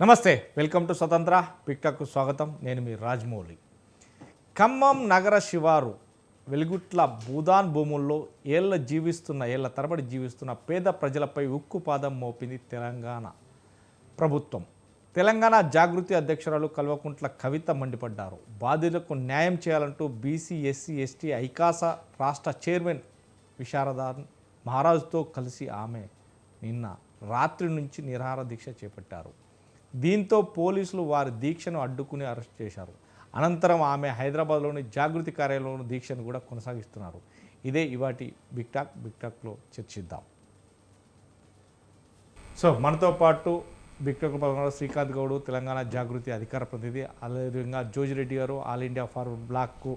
నమస్తే, welcome to స్వతంత్ర పిక్టాక్కు స్వాగతం. నేను మీ రాజమౌళి. ఖమ్మం నగర శివారు వెలుగుట్ల భూదాన్ భూముల్లో ఏళ్ల తరబడి జీవిస్తున్న పేద ప్రజలపై ఉక్కుపాదం మోపింది తెలంగాణ ప్రభుత్వం. తెలంగాణ జాగృతి అధ్యక్షురాలు కల్వకుంట్ల కవిత మండిపడ్డారు. బాధితులకు న్యాయం చేయాలంటూ బీసీ ఎస్సీ ఎస్టీ ఐకాస రాష్ట్ర చైర్మన్ విశారదాన్ మహారాజుతో కలిసి ఆమె నిన్న రాత్రి నుంచి నిరాహార దీక్ష చేపట్టారు. దీంతో పోలీసులు వారి దీక్షను అడ్డుకుని అరెస్ట్ చేశారు. అనంతరం ఆమె హైదరాబాద్లోని జాగృతి కార్యాలయంలో దీక్షను కూడా కొనసాగిస్తున్నారు. ఇదే ఇవాటి బిగ్ టాక్లో చర్చిద్దాం. సో మనతో పాటు బిగ్ టాక్ శ్రీకాంత్ గౌడ్, తెలంగాణ జాగృతి అధికార ప్రతినిధి, అదేవిధంగా జోజిరెడ్డి గారు All India Forward Bloc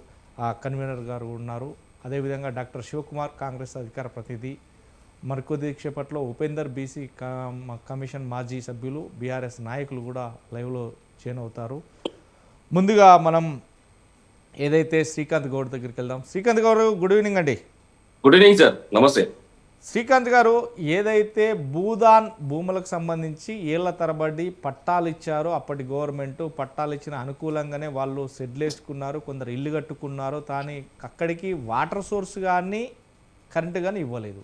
convener గారు ఉన్నారు. అదేవిధంగా డాక్టర్ శివకుమార్ కాంగ్రెస్ అధికార ప్రతినిధి, మరికొద్దిసేపట్లో ఉపేందర్ బీసీ కమిషన్ మాజీ సభ్యులు, బీఆర్ఎస్ నాయకులు కూడా లైవ్లో జాయిన్ అవుతారు. ముందుగా మనం ఏదైతే శ్రీకాంత్ గౌడ్ దగ్గరికి వెళ్దాం. శ్రీకాంత్ గారు, గుడ్ ఈవినింగ్ అండి. గుడ్ ఈవినింగ్ సార్, నమస్తే. శ్రీకాంత్ గారు, ఏదైతే భూదాన్ భూములకు సంబంధించి ఏళ్ల తరబడి పట్టాలు ఇచ్చారో అప్పటి గవర్నమెంట్ పట్టాలు ఇచ్చిన అనుకూలంగానే వాళ్ళు షెడ్లు వేసుకున్నారు, కొందరు ఇల్లు కట్టుకున్నారు. కానీ అక్కడికి వాటర్ సోర్స్ కానీ కరెంటు కానీ ఇవ్వలేదు.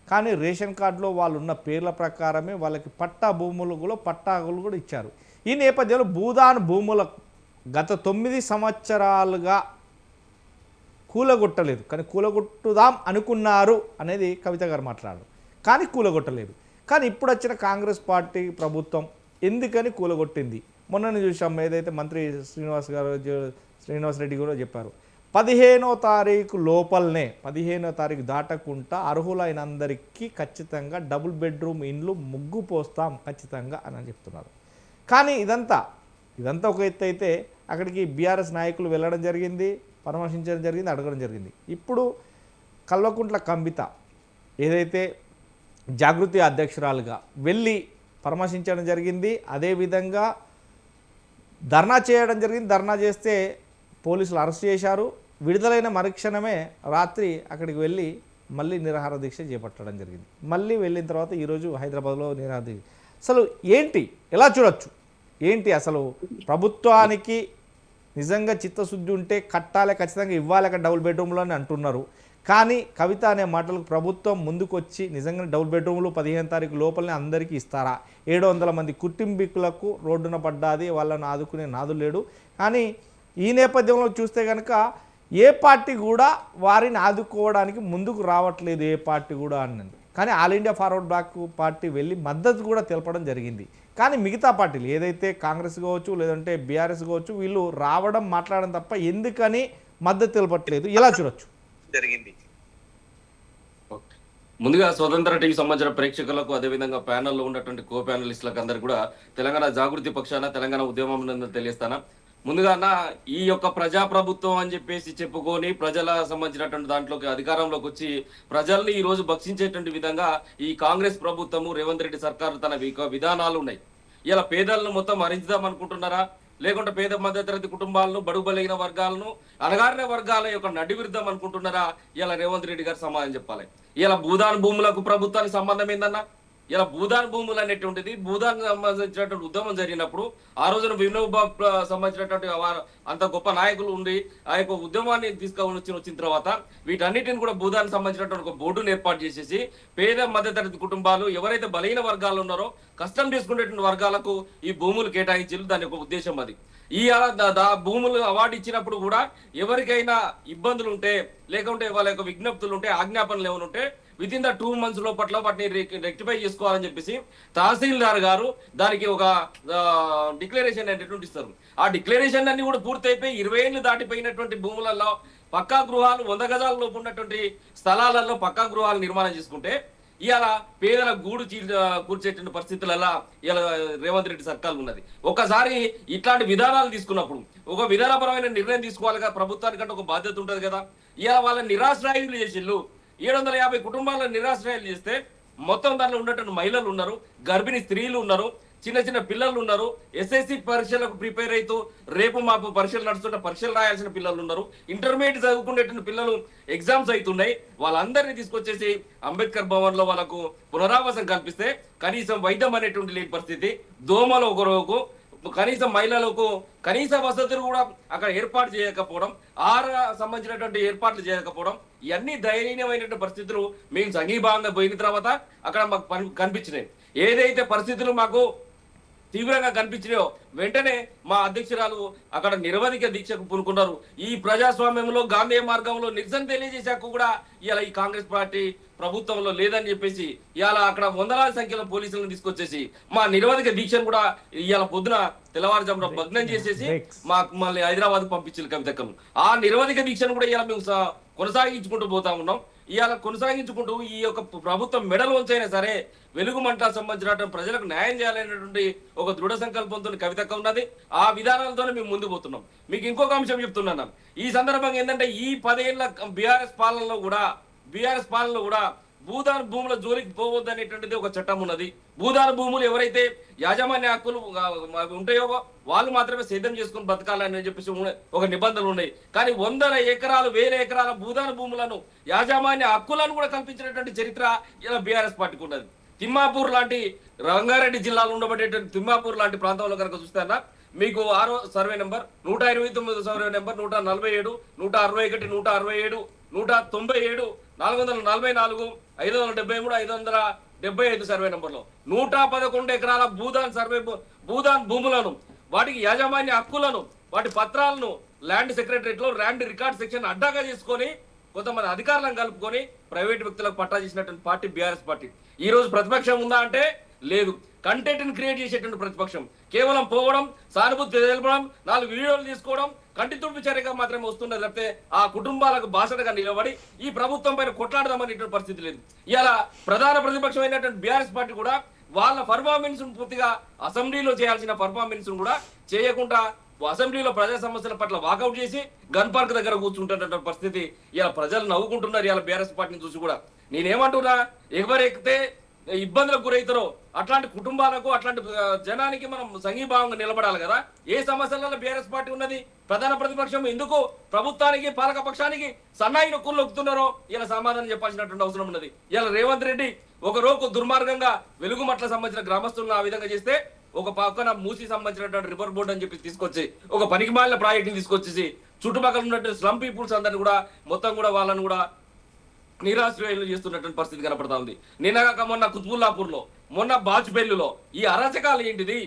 కానీ రేషన్ కార్డులో వాళ్ళు ఉన్న పేర్ల ప్రకారమే వాళ్ళకి పట్టా భూములు కూడా ఇచ్చారు. ఈ నేపథ్యంలో భూదాన్ భూముల గత 9 సంవత్సరాలుగా కూలగొట్టలేదు, కానీ కూలగొట్టుదాం అనుకున్నారు అనేది కవిత గారు మాట్లాడారు. కానీ కూలగొట్టలేదు. కానీ ఇప్పుడు వచ్చిన కాంగ్రెస్ పార్టీ ప్రభుత్వం ఎందుకని కూలగొట్టింది? మొన్న చూసాం, ఏదైతే మంత్రి శ్రీనివాస్ రెడ్డి కూడా చెప్పారు, 15వ తారీఖు లోపలనే 15వ తారీఖు దాటకుండా అర్హులైన అందరికీ ఖచ్చితంగా డబుల్ బెడ్రూమ్ ఇండ్లు ముగ్గు పోస్తాం ఖచ్చితంగా అని చెప్తున్నారు. కానీ ఇదంతా ఒక ఎత్తు అయితే అక్కడికి బీఆర్ఎస్ నాయకులు వెళ్ళడం జరిగింది, పరామర్శించడం జరిగింది, అడగడం జరిగింది. ఇప్పుడు కల్వకుంట్ల కవిత ఏదైతే జాగృతి అధ్యక్షురాలుగా వెళ్ళి పరామర్శించడం జరిగింది, అదేవిధంగా ధర్నా చేయడం జరిగింది. ధర్నా చేస్తే పోలీసులు అరెస్ట్ చేశారు. విడుదలైన మరుక్షణమే రాత్రి అక్కడికి వెళ్ళి మళ్ళీ నిరాహార దీక్ష చేపట్టడం జరిగింది. మళ్ళీ వెళ్ళిన తర్వాత ఈరోజు హైదరాబాద్లో నిరాహార దీక్ష. అసలు ఏంటి, ఎలా చూడొచ్చు? ఏంటి అసలు ప్రభుత్వానికి నిజంగా చిత్తశుద్ధి ఉంటే కట్టాలి, ఖచ్చితంగా ఇవ్వాలి అక్కడ డబుల్ బెడ్రూమ్లో అని అంటున్నారు. కానీ కవిత అనే మాటలకు ప్రభుత్వం ముందుకొచ్చి నిజంగా డబుల్ బెడ్రూమ్లు 15వ తారీఖు లోపలనే అందరికీ ఇస్తారా? 700 మంది కుటుంబీకులకు రోడ్డున పడ్డాది, వాళ్ళని ఆదుకునే నాదులు లేడు. కానీ ఈ నేపథ్యంలో చూస్తే కనుక ఏ పార్టీ కూడా వారిని ఆదుకోవడానికి ముందుకు రావట్లేదు, ఏ పార్టీ కూడా అన్నది. కానీ All India Forward Bloc party వెళ్ళి మద్దతు కూడా తెలపడం జరిగింది. కానీ మిగతా పార్టీలు ఏదైతే కాంగ్రెస్ కావచ్చు, లేదంటే బీఆర్ఎస్ కావచ్చు, వీళ్ళు రావడం మాట్లాడడం తప్ప ఎందుకని మద్దతు తెలపట్లేదు? ఎలా చూడొచ్చు జరిగింది? ముందుగా స్వతంత్ర టీవీ సంబంధించిన ప్రేక్షకులకు, అదేవిధంగా ప్యానెల్లో ఉన్నటువంటి కో ప్యానలిస్టులకు అందరు కూడా తెలంగాణ జాగృతి పక్షాన తెలంగాణ ఉద్యమం తెలియస్తాను. ముందుగా ఈ యొక్క ప్రజాప్రభుత్వం అని చెప్పేసి చెప్పుకొని ప్రజల సంబంధించినటువంటి దాంట్లోకి అధికారంలోకి వచ్చి ప్రజల్ని ఈ రోజు భక్షించేటువంటి విధంగా ఈ కాంగ్రెస్ ప్రభుత్వము, రేవంత్ రెడ్డి సర్కారు తన విధానాలు ఉన్నాయి. ఇలా పేదలను మొత్తం హరించుదాం అనుకుంటున్నారా? లేకుంటే పేద మధ్యతరగతి కుటుంబాలను, బడుగు బలైన వర్గాలను, అణగారిన వర్గాల యొక్క నడివిరుద్దాం అనుకుంటున్నారా? ఇలా రేవంత్ రెడ్డి గారు సమాధానం చెప్పాలి. ఇలా భూదాన్ భూములకు ప్రభుత్వానికి సంబంధం ఏందన్నా? ఇలా భూదాన్ భూములు అనేటువంటిది భూదాన్ సంబంధించినటువంటి ఉద్యమం జరిగినప్పుడు ఆ రోజున వినోబాబ్ సంబంధించినటువంటి అంత గొప్ప నాయకులు ఉండి ఆ యొక్క ఉద్యమాన్ని తీసుకొని వచ్చిన తర్వాత వీటన్నిటిని కూడా భూదానికి సంబంధించినటువంటి ఒక బోర్డును ఏర్పాటు చేసేసి పేద మధ్యతరగతి కుటుంబాలు, ఎవరైతే బలైన వర్గాలు ఉన్నారో కష్టం చేసుకునేటువంటి వర్గాలకు ఈ భూములు కేటాయించారు. దాని ఒక ఉద్దేశం అది. ఈ భూములు అవార్డు ఇచ్చినప్పుడు కూడా ఎవరికైనా ఇబ్బందులు ఉంటే, లేకుంటే వాళ్ళ యొక్క విజ్ఞప్తులు ఉంటే, ఆజ్ఞాపనలు ఏమైనా ఉంటే విత్ ఇన్ ద 2 months లోపట్ల వాటిని రెక్టిఫై చేసుకోవాలని చెప్పేసి తహసీల్దార్ గారు దానికి ఒక డిక్లరేషన్ అనేటువంటి ఇస్తారు. ఆ డిక్లరేషన్ అన్ని కూడా పూర్తయిపోయి 20 ఏళ్ళు దాటిపోయినటువంటి భూములలో పక్కా గృహాలు, 100 గజాల లోపు ఉన్నటువంటి స్థలాలలో పక్కా గృహాలు నిర్మాణం చేసుకుంటే ఇలా పేదల గూడు కూర్చేటువంటి పరిస్థితులలో ఇలా రేవంత్ రెడ్డి సర్కార్ ఉన్నది. ఒకసారి ఇట్లాంటి విధానాలు తీసుకున్నప్పుడు ఒక విధానపరమైన నిర్ణయం తీసుకోవాలిగా, ప్రభుత్వానికంటే ఒక బాధ్యత ఉంటుంది కదా. ఇలా వాళ్ళని నిరాశ్రయులు చేసిళ్ళు. 750 కుటుంబాలను నిరాశ్రయాలు చేస్తే మొత్తం దాంట్లో ఉన్నటువంటి మహిళలు ఉన్నారు, గర్భిణీ స్త్రీలు ఉన్నారు, చిన్న చిన్న పిల్లలు ఉన్నారు, ఎస్ఎస్సి పరీక్షలకు ప్రిపేర్ అవుతూ రేపు మాపు పరీక్షలు నడుస్తున్న పరీక్షలు రాయాల్సిన పిల్లలు ఉన్నారు, ఇంటర్మీడియట్ చదువుకునేటువంటి పిల్లలు ఎగ్జామ్స్ అవుతున్నాయి. వాళ్ళందరినీ తీసుకొచ్చేసి అంబేద్కర్ భవన్ లో వాళ్ళకు పునరావాసం కల్పిస్తే కనీసం వైద్యం అనేటువంటి లేని పరిస్థితి, దోమలు ఒక రోజు కనీసం మహిళలకు కనీస వసతులు కూడా అక్కడ ఏర్పాటు చేయకపోవడం, సంబంధించినటువంటి ఏర్పాట్లు చేయకపోవడం, ఇవన్నీ దయనీయమైనటువంటి పరిస్థితులు మేము సంఘీభావంగా పోయిన తర్వాత అక్కడ మాకు కనిపించినాయి. ఏదైతే పరిస్థితులు మాకు తీవ్రంగా కనిపించినాయో వెంటనే మా అధ్యక్షురాలు అక్కడ నిరవధిక దీక్షకు పూనుకున్నారు. ఈ ప్రజాస్వామ్యంలో గాంధీ మార్గంలో నిరసన తెలియజేశాక కూడా ఇలా ఈ కాంగ్రెస్ పార్టీ ప్రభుత్వంలో లేదని చెప్పేసి ఇవాళ అక్కడ వందలాది సంఖ్యలో పోలీసులను తీసుకొచ్చేసి మా నిరవధిక దీక్షను కూడా ఇవాళ పొద్దున తెల్లవారుజామున భగ్నం చేసేసి మళ్ళీ హైదరాబాద్ పంపించారు కవితక్కను. ఆ నిరవధిక దీక్షను కూడా ఇలా మేము కొనసాగించుకుంటూ పోతా ఉన్నాం. ఇవాళ కొనసాగించుకుంటూ ఈ యొక్క ప్రభుత్వం మెడలు వంచైనా సరే వెలుగు మంట సంబంధించినటువంటి ప్రజలకు న్యాయం చేయాలనేటువంటి ఒక దృఢ సంకల్పంతో కవితక్క ఉన్నది. ఆ విధానాలతోనే మేము ముందు పోతున్నాం. మీకు ఇంకొక అంశం చెప్తున్నాను. ఈ సందర్భంగా ఏంటంటే ఈ 10 ఏళ్ల బీఆర్ఎస్ పాలనలో కూడా భూదాన భూముల జోలికి పోవద్దు అనేటువంటిది ఒక చట్టం ఉన్నది. భూదాన భూములు ఎవరైతే యాజమాన్య హక్కులు ఉంటాయో వాళ్ళు మాత్రమే సిద్ధం చేసుకుని బతకాలని చెప్పేసి ఒక నిబంధనలు ఉన్నాయి. కానీ 100 ఎకరాలు 1000 ఎకరాల భూదాన భూములను యాజమాన్య హక్కులను కూడా కల్పించినటువంటి చరిత్ర ఇలా బీఆర్ఎస్ పార్టీకి ఉన్నది. తిమ్మాపూర్ లాంటి రంగారెడ్డి జిల్లాలో ఉండబడేటువంటి తిమ్మాపూర్ లాంటి ప్రాంతంలో కనుక చూస్తారా మీకు 6వ సర్వే నెంబర్, 129వ సర్వే నెంబర్, 147, 161, 167, 197, 444, 573, 575 సర్వే నెంబర్లో 111 ఎకరాల భూదాన్ భూములను, వాటికి యాజమాన్య హక్కులను, వాటి పత్రాలను ల్యాండ్ సెక్రటరేట్ లో ల్యాండ్ రికార్డ్ సెక్షన్ అడ్డాగా చేసుకొని కొంతమంది అధికారులను కలుపుకొని ప్రైవేట్ వ్యక్తులకు పట్టా చేసినటువంటి పార్టీ బీఆర్ఎస్ పార్టీ. ఈ రోజు ప్రతిపక్షం ఉందా అంటే లేదు. కంటెంట్ ని క్రియేట్ చేసేటువంటి ప్రతిపక్షం కేవలం పోవడం, సానుభూతి తెలపడం, 4 వీడియోలు తీసుకోవడం, కంటి తుడుపు చర్యగా మాత్రమే వస్తున్నది తప్పితే ఆ కుటుంబాలకు బాసటగా నిలబడి ఈ ప్రభుత్వం పైన కొట్లాడదామనేటువంటి పరిస్థితి లేదు. ఇలా ప్రధాన ప్రతిపక్షం అయినటువంటి బీఆర్ఎస్ పార్టీ కూడా వాళ్ళ పర్ఫార్మెన్స్ పూర్తిగా అసెంబ్లీలో చేయాల్సిన పర్ఫార్మెన్స్ కూడా చేయకుండా అసెంబ్లీలో ప్రజా సమస్యల పట్ల వాకౌట్ చేసి గన్ పార్క్ దగ్గర కూర్చుంటున్న పరిస్థితి ఇలా ప్రజలు నవ్వుకుంటున్నారు. ఇలా బీఆర్ఎస్ పార్టీని చూసి కూడా నేనేమంటున్నా, ఎవరెక్కితే ఇబ్బందులకు గురవుతారో అట్లాంటి కుటుంబాలకు, అట్లాంటి జనానికి మనం సంఘీభావంగా నిలబడాలి కదా. ఏ సమస్యలలో బీఆర్ఎస్ పార్టీ ఉన్నది? ప్రధాన ప్రతిపక్షం ఎందుకు ప్రభుత్వానికి పాలక పక్షానికి సన్నాయి నొక్కులు నొక్కుతున్నారో ఇలా సమాధానం చెప్పాల్సినటువంటి అవసరం ఉన్నది. ఇలా రేవంత్ రెడ్డి ఒక రోజు దుర్మార్గంగా వెలుగుమట్ల సంబంధించిన గ్రామస్తులను ఆ విధంగా చేస్తే, ఒక పక్కన మూసి సంబంధించినటువంటి రివర్ బోర్డు అని చెప్పి తీసుకొచ్చి ఒక పనికిమాలిన ప్రాజెక్ట్ ని తీసుకొచ్చేసి చుట్టుపక్కల ఉన్నటువంటి స్లమ్ పీపుల్స్ అందరినీ కూడా మొత్తం కూడా వాళ్ళని కూడా నిరాశ్రయాలు చేస్తున్నటువంటి పరిస్థితి కనపడతా ఉంది. నిన్నగాక మొన్న కుత్బుల్లాపూర్ లో, మొన్న బాచుపల్లిలో ఈ అరాచకాలు ఏంటిది?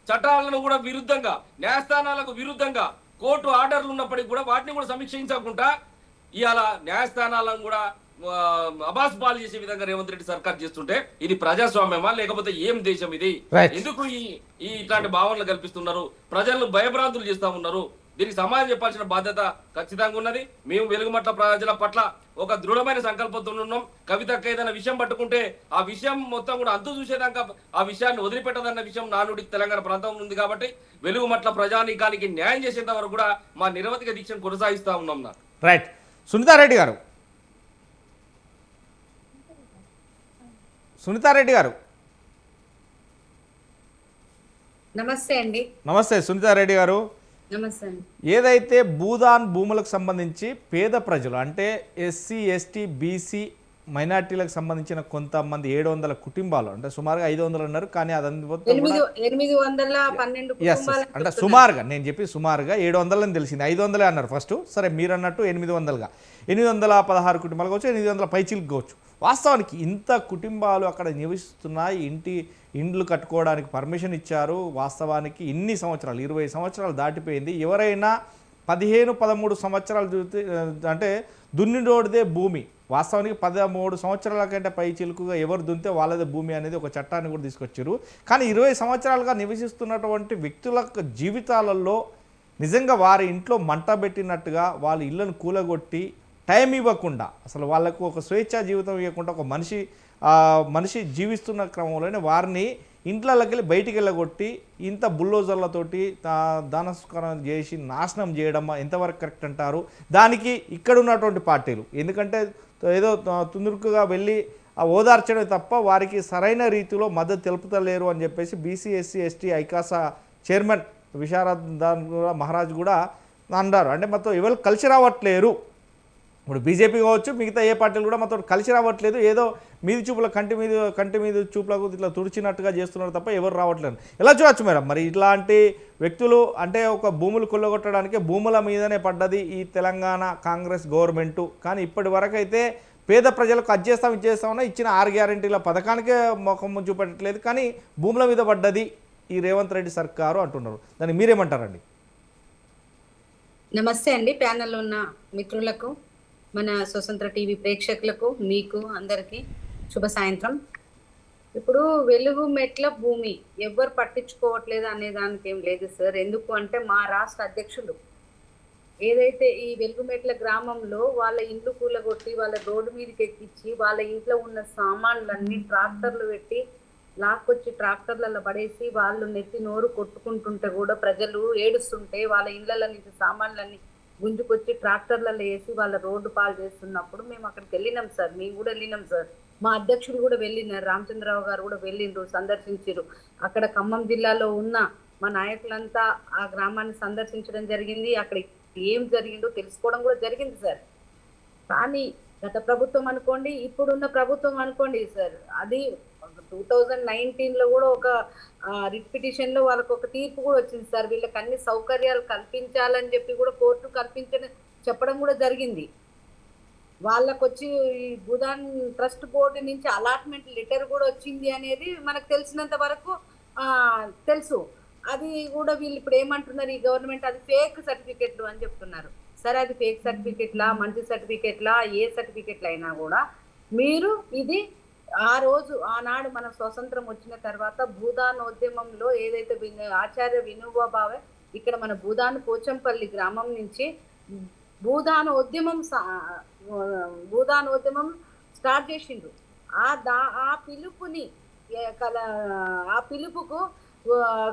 చట్టాలను కూడా విరుద్ధంగా, న్యాయస్థానాలకు విరుద్ధంగా కోర్టు ఆర్డర్లు ఉన్నప్పటికీ కూడా వాటిని కూడా సమీక్షించకుండా ఇవాళ న్యాయస్థానాలను కూడా అబాస్ పాలు చేసే విధంగా రేవంత్ రెడ్డి సర్కార్ చేస్తుంటే ఇది ప్రజాస్వామ్యమా లేకపోతే ఏం దేశం ఇది? ఎందుకు ఈ ఇట్లాంటి భావనలు కల్పిస్తున్నారు? ప్రజలను భయభ్రాంతులు చేస్తా ఉన్నారు. దీనికి సమాధానం చెప్పాల్సిన బాధ్యత ఖచ్చితంగా ఉన్నది. మేము వెలుగుమట్ల ప్రజల పట్ల ఒక దృఢమైన సంకల్పంతో ఉన్నాం. కవితకు ఏదైనా విషయం పట్టుకుంటే ఆ విషయం మొత్తం కూడా అంతు చూసేదాకా ఆ విషయాన్ని వదిలిపెట్టదన్న విషయం నానుడి తెలంగాణ ప్రాంతం ఉంది. కాబట్టి వెలుగుమట్ల ప్రజానీకానికి న్యాయం చేసేంత వరకు కూడా మా నిరవధిక దీక్షను కొనసాగిస్తా ఉన్నాం. రైట్. సునీతారెడ్డి గారు, నమస్తే అండి. నమస్తే సునీతారెడ్డి గారు. నమస్తే అండి. ఏదైతే భూదాన్ భూములకు సంబంధించి పేద ప్రజలు అంటే ఎస్సీ, ఎస్టీ, బీసీ మైనార్టీలకు సంబంధించిన కొంతమంది 700 కుటుంబాలు, అంటే సుమారుగా 500 ఉన్నారు, కానీ అదంతా అంటే సుమారుగా నేను చెప్పి సుమారుగా 700 అని తెలిసింది. 500 అన్నారు ఫస్ట్. సరే మీరు అన్నట్టు 800గా 816 కుటుంబాలు కావచ్చు, 800 పైచీలకు కావచ్చు. వాస్తవానికి ఇంత కుటుంబాలు అక్కడ నివసిస్తున్నాయి. ఇండ్లు కట్టుకోవడానికి పర్మిషన్ ఇచ్చారు. వాస్తవానికి ఇన్ని సంవత్సరాలు 20 సంవత్సరాలు దాటిపోయింది. ఎవరైనా 15-13 సంవత్సరాలు అంటే దున్నినోడిదే భూమి. వాస్తవానికి 13 సంవత్సరాల కంటే పై చిలుకుగా ఎవరు దున్నితే వాళ్ళదే భూమి అనేది ఒక చట్టాన్ని కూడా తీసుకొచ్చారు. కానీ 20 సంవత్సరాలుగా నివసిస్తున్నటువంటి వ్యక్తుల జీవితాలలో నిజంగా వారి ఇంట్లో మంట పెట్టినట్టుగా వాళ్ళ ఇళ్లను కూలగొట్టి టైం ఇవ్వకుండా, అసలు వాళ్ళకు ఒక స్వేచ్ఛా జీవితం ఇవ్వకుండా ఒక మనిషి జీవిస్తున్న క్రమంలోనే వారిని ఇంట్లోకి వెళ్ళి బయటికి వెళ్ళగొట్టి ఇంత బుల్లోజర్లతోటి దానస్కరణ చేసి నాశనం చేయడం ఎంతవరకు కరెక్ట్ అంటారు? దానికి ఇక్కడ ఉన్నటువంటి పార్టీలు, ఎందుకంటే ఏదో తుందురుకుగా వెళ్ళి ఆ ఓదార్చడమే తప్ప వారికి సరైన రీతిలో మద్దతు తెలుపుతలేరు అని చెప్పేసి బీసీ ఎస్సీ ఎస్టీ ఐకాసా చైర్మన్ విశారద్ మహారాజ్ కూడా అన్నారు. అంటే మొత్తం ఎవరు కలిసి రావట్లేరు, ఇప్పుడు బీజేపీ కావచ్చు మిగతా ఏ పార్టీలు కూడా మొత్తం కలిసి రావట్లేదు, ఏదో మీది చూపుల కంటి మీద చూపులకు ఇట్లా తుడిచినట్టుగా చేస్తున్నారు తప్ప ఎవరు రావట్లేదు. ఎలా చూడొచ్చు మేడం మరి ఇట్లాంటి వ్యక్తులు? అంటే ఒక భూములు కొల్లగొట్టడానికి భూముల మీదనే పడ్డది ఈ తెలంగాణ కాంగ్రెస్ గవర్నమెంటు, కానీ ఇప్పటి వరకు అయితే పేద ప్రజలకు అది చేస్తాం ఇది చేస్తామన్నా ఇచ్చిన 6 గ్యారెంటీల పథకానికే ముఖం చూపెట్టట్లేదు, కానీ భూముల మీద పడ్డది ఈ రేవంత్ రెడ్డి సర్కారు అంటున్నారు. దాన్ని మీరేమంటారండి? నమస్తే అండి, ప్యానెల్ ఉన్న మిత్రులకు, మన స్వతంత్ర టీవీ ప్రేక్షకులకు, మీకు అందరికీ శుభ సాయంత్రం. ఇప్పుడు వెలుగు మెట్ల భూమి ఎవ్వరు పట్టించుకోవట్లేదు అనే దానికి ఏం లేదు సార్. ఎందుకు అంటే మా రాష్ట్ర అధ్యక్షులు ఏదైతే ఈ వెలుగుమెట్ల గ్రామంలో వాళ్ళ ఇండ్లు కూలగొట్టి వాళ్ళ రోడ్డు మీదకి ఎక్కించి వాళ్ళ ఇంట్లో ఉన్న సామాన్లన్నీ ట్రాక్టర్లు పెట్టి లాక్కొచ్చి ట్రాక్టర్లలో పడేసి వాళ్ళు నెత్తి నోరు కొట్టుకుంటుంటే కూడా ప్రజలు ఏడుస్తుంటే వాళ్ళ ఇళ్లలో నుంచి సామాన్లన్నీ గుంజుకొచ్చి ట్రాక్టర్లలో వేసి వాళ్ళ రోడ్డు పాలు చేస్తున్నప్పుడు మేము అక్కడికి వెళ్ళినాం సార్. మేము కూడా వెళ్ళినాం సార్. మా అధ్యక్షులు కూడా వెళ్ళినారు, రామచంద్రరావు గారు కూడా వెళ్ళిండ్రు, సందర్శించారు. అక్కడ ఖమ్మం జిల్లాలో ఉన్న మా నాయకులంతా ఆ గ్రామాన్ని సందర్శించడం జరిగింది. అక్కడ ఏం జరిగిందో తెలుసుకోవడం కూడా జరిగింది సార్. కానీ గత ప్రభుత్వం అనుకోండి, ఇప్పుడున్న ప్రభుత్వం అనుకోండి సార్, అది 2019లో కూడా ఒక రిట్ పిటిషన్ లో వాళ్ళకు ఒక తీర్పు కూడా వచ్చింది సార్. వీళ్ళకి అన్ని సౌకర్యాలు కల్పించాలని చెప్పి కూడా కోర్టు చెప్పడం కూడా జరిగింది. వాళ్ళకు వచ్చి ఈ భూదాన్ ట్రస్ట్ బోర్డు నుంచి అలాట్మెంట్ లెటర్ కూడా వచ్చింది అనేది మనకు తెలిసినంత వరకు తెలుసు. అది కూడా వీళ్ళు ఇప్పుడు ఏమంటున్నారు, ఈ గవర్నమెంట్ అది ఫేక్ సర్టిఫికెట్లు అని చెప్తున్నారు. సరే, అది ఫేక్ సర్టిఫికెట్లా మంచి సర్టిఫికెట్లా ఏ సర్టిఫికెట్లు అయినా కూడా మీరు ఇది ఆనాడు మన స్వతంత్రం వచ్చిన తర్వాత భూదానోద్యమంలో ఏదైతే ఆచార్య వినోబా భావే ఇక్కడ మన పోచంపల్లి గ్రామం నుంచి భూదానోద్యమం స్టార్ట్ చేసిండ్రు. ఆ పిలుపుకు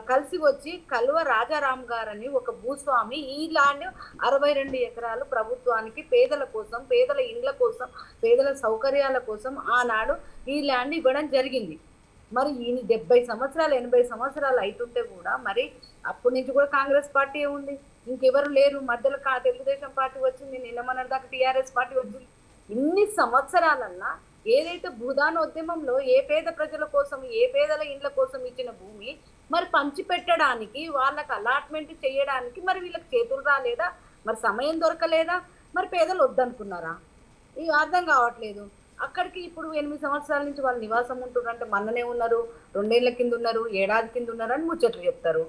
కలిసి వచ్చి కల్వ రాజారాం గారని ఒక భూస్వామి ఈ ల్యాండ్ 62 ఎకరాలు ప్రభుత్వానికి పేదల కోసం, పేదల ఇండ్ల కోసం, పేదల సౌకర్యాల కోసం ఆనాడు ఈ ల్యాండ్ ఇవ్వడం జరిగింది. మరి ఈ 70 సంవత్సరాలు 80 సంవత్సరాలు అవుతుంటే కూడా మరి అప్పటి నుంచి కూడా కాంగ్రెస్ పార్టీ ఉంది, ఇంకెవరు లేరు. మధ్యలో తెలుగుదేశం పార్టీ వచ్చింది, నిన్న మన దాకా టీఆర్ఎస్ పార్టీ వచ్చింది. ఇన్ని సంవత్సరాలన్నా ఏదైతే భూదానోద్యమంలో ఏ పేద ప్రజల కోసం, ఏ పేదల ఇండ్ల కోసం ఇచ్చిన భూమి మరి పంచి పెట్టడానికి, వాళ్ళకి అలాట్మెంట్ చేయడానికి మరి వీళ్ళకి చేతులు రాలేదా, మరి సమయం దొరకలేదా, మరి పేదలు వద్దనుకున్నారా? ఇవి అర్థం కావట్లేదు. అక్కడికి ఇప్పుడు 8 సంవత్సరాల నుంచి వాళ్ళు నివాసం ఉంటున్నారు. అంటే మొన్ననే ఉన్నారు, 2 ఏళ్ల కింద ఉన్నారు, ఏడాది కింద ఉన్నారు అని ముచ్చట్లు చెప్తారు.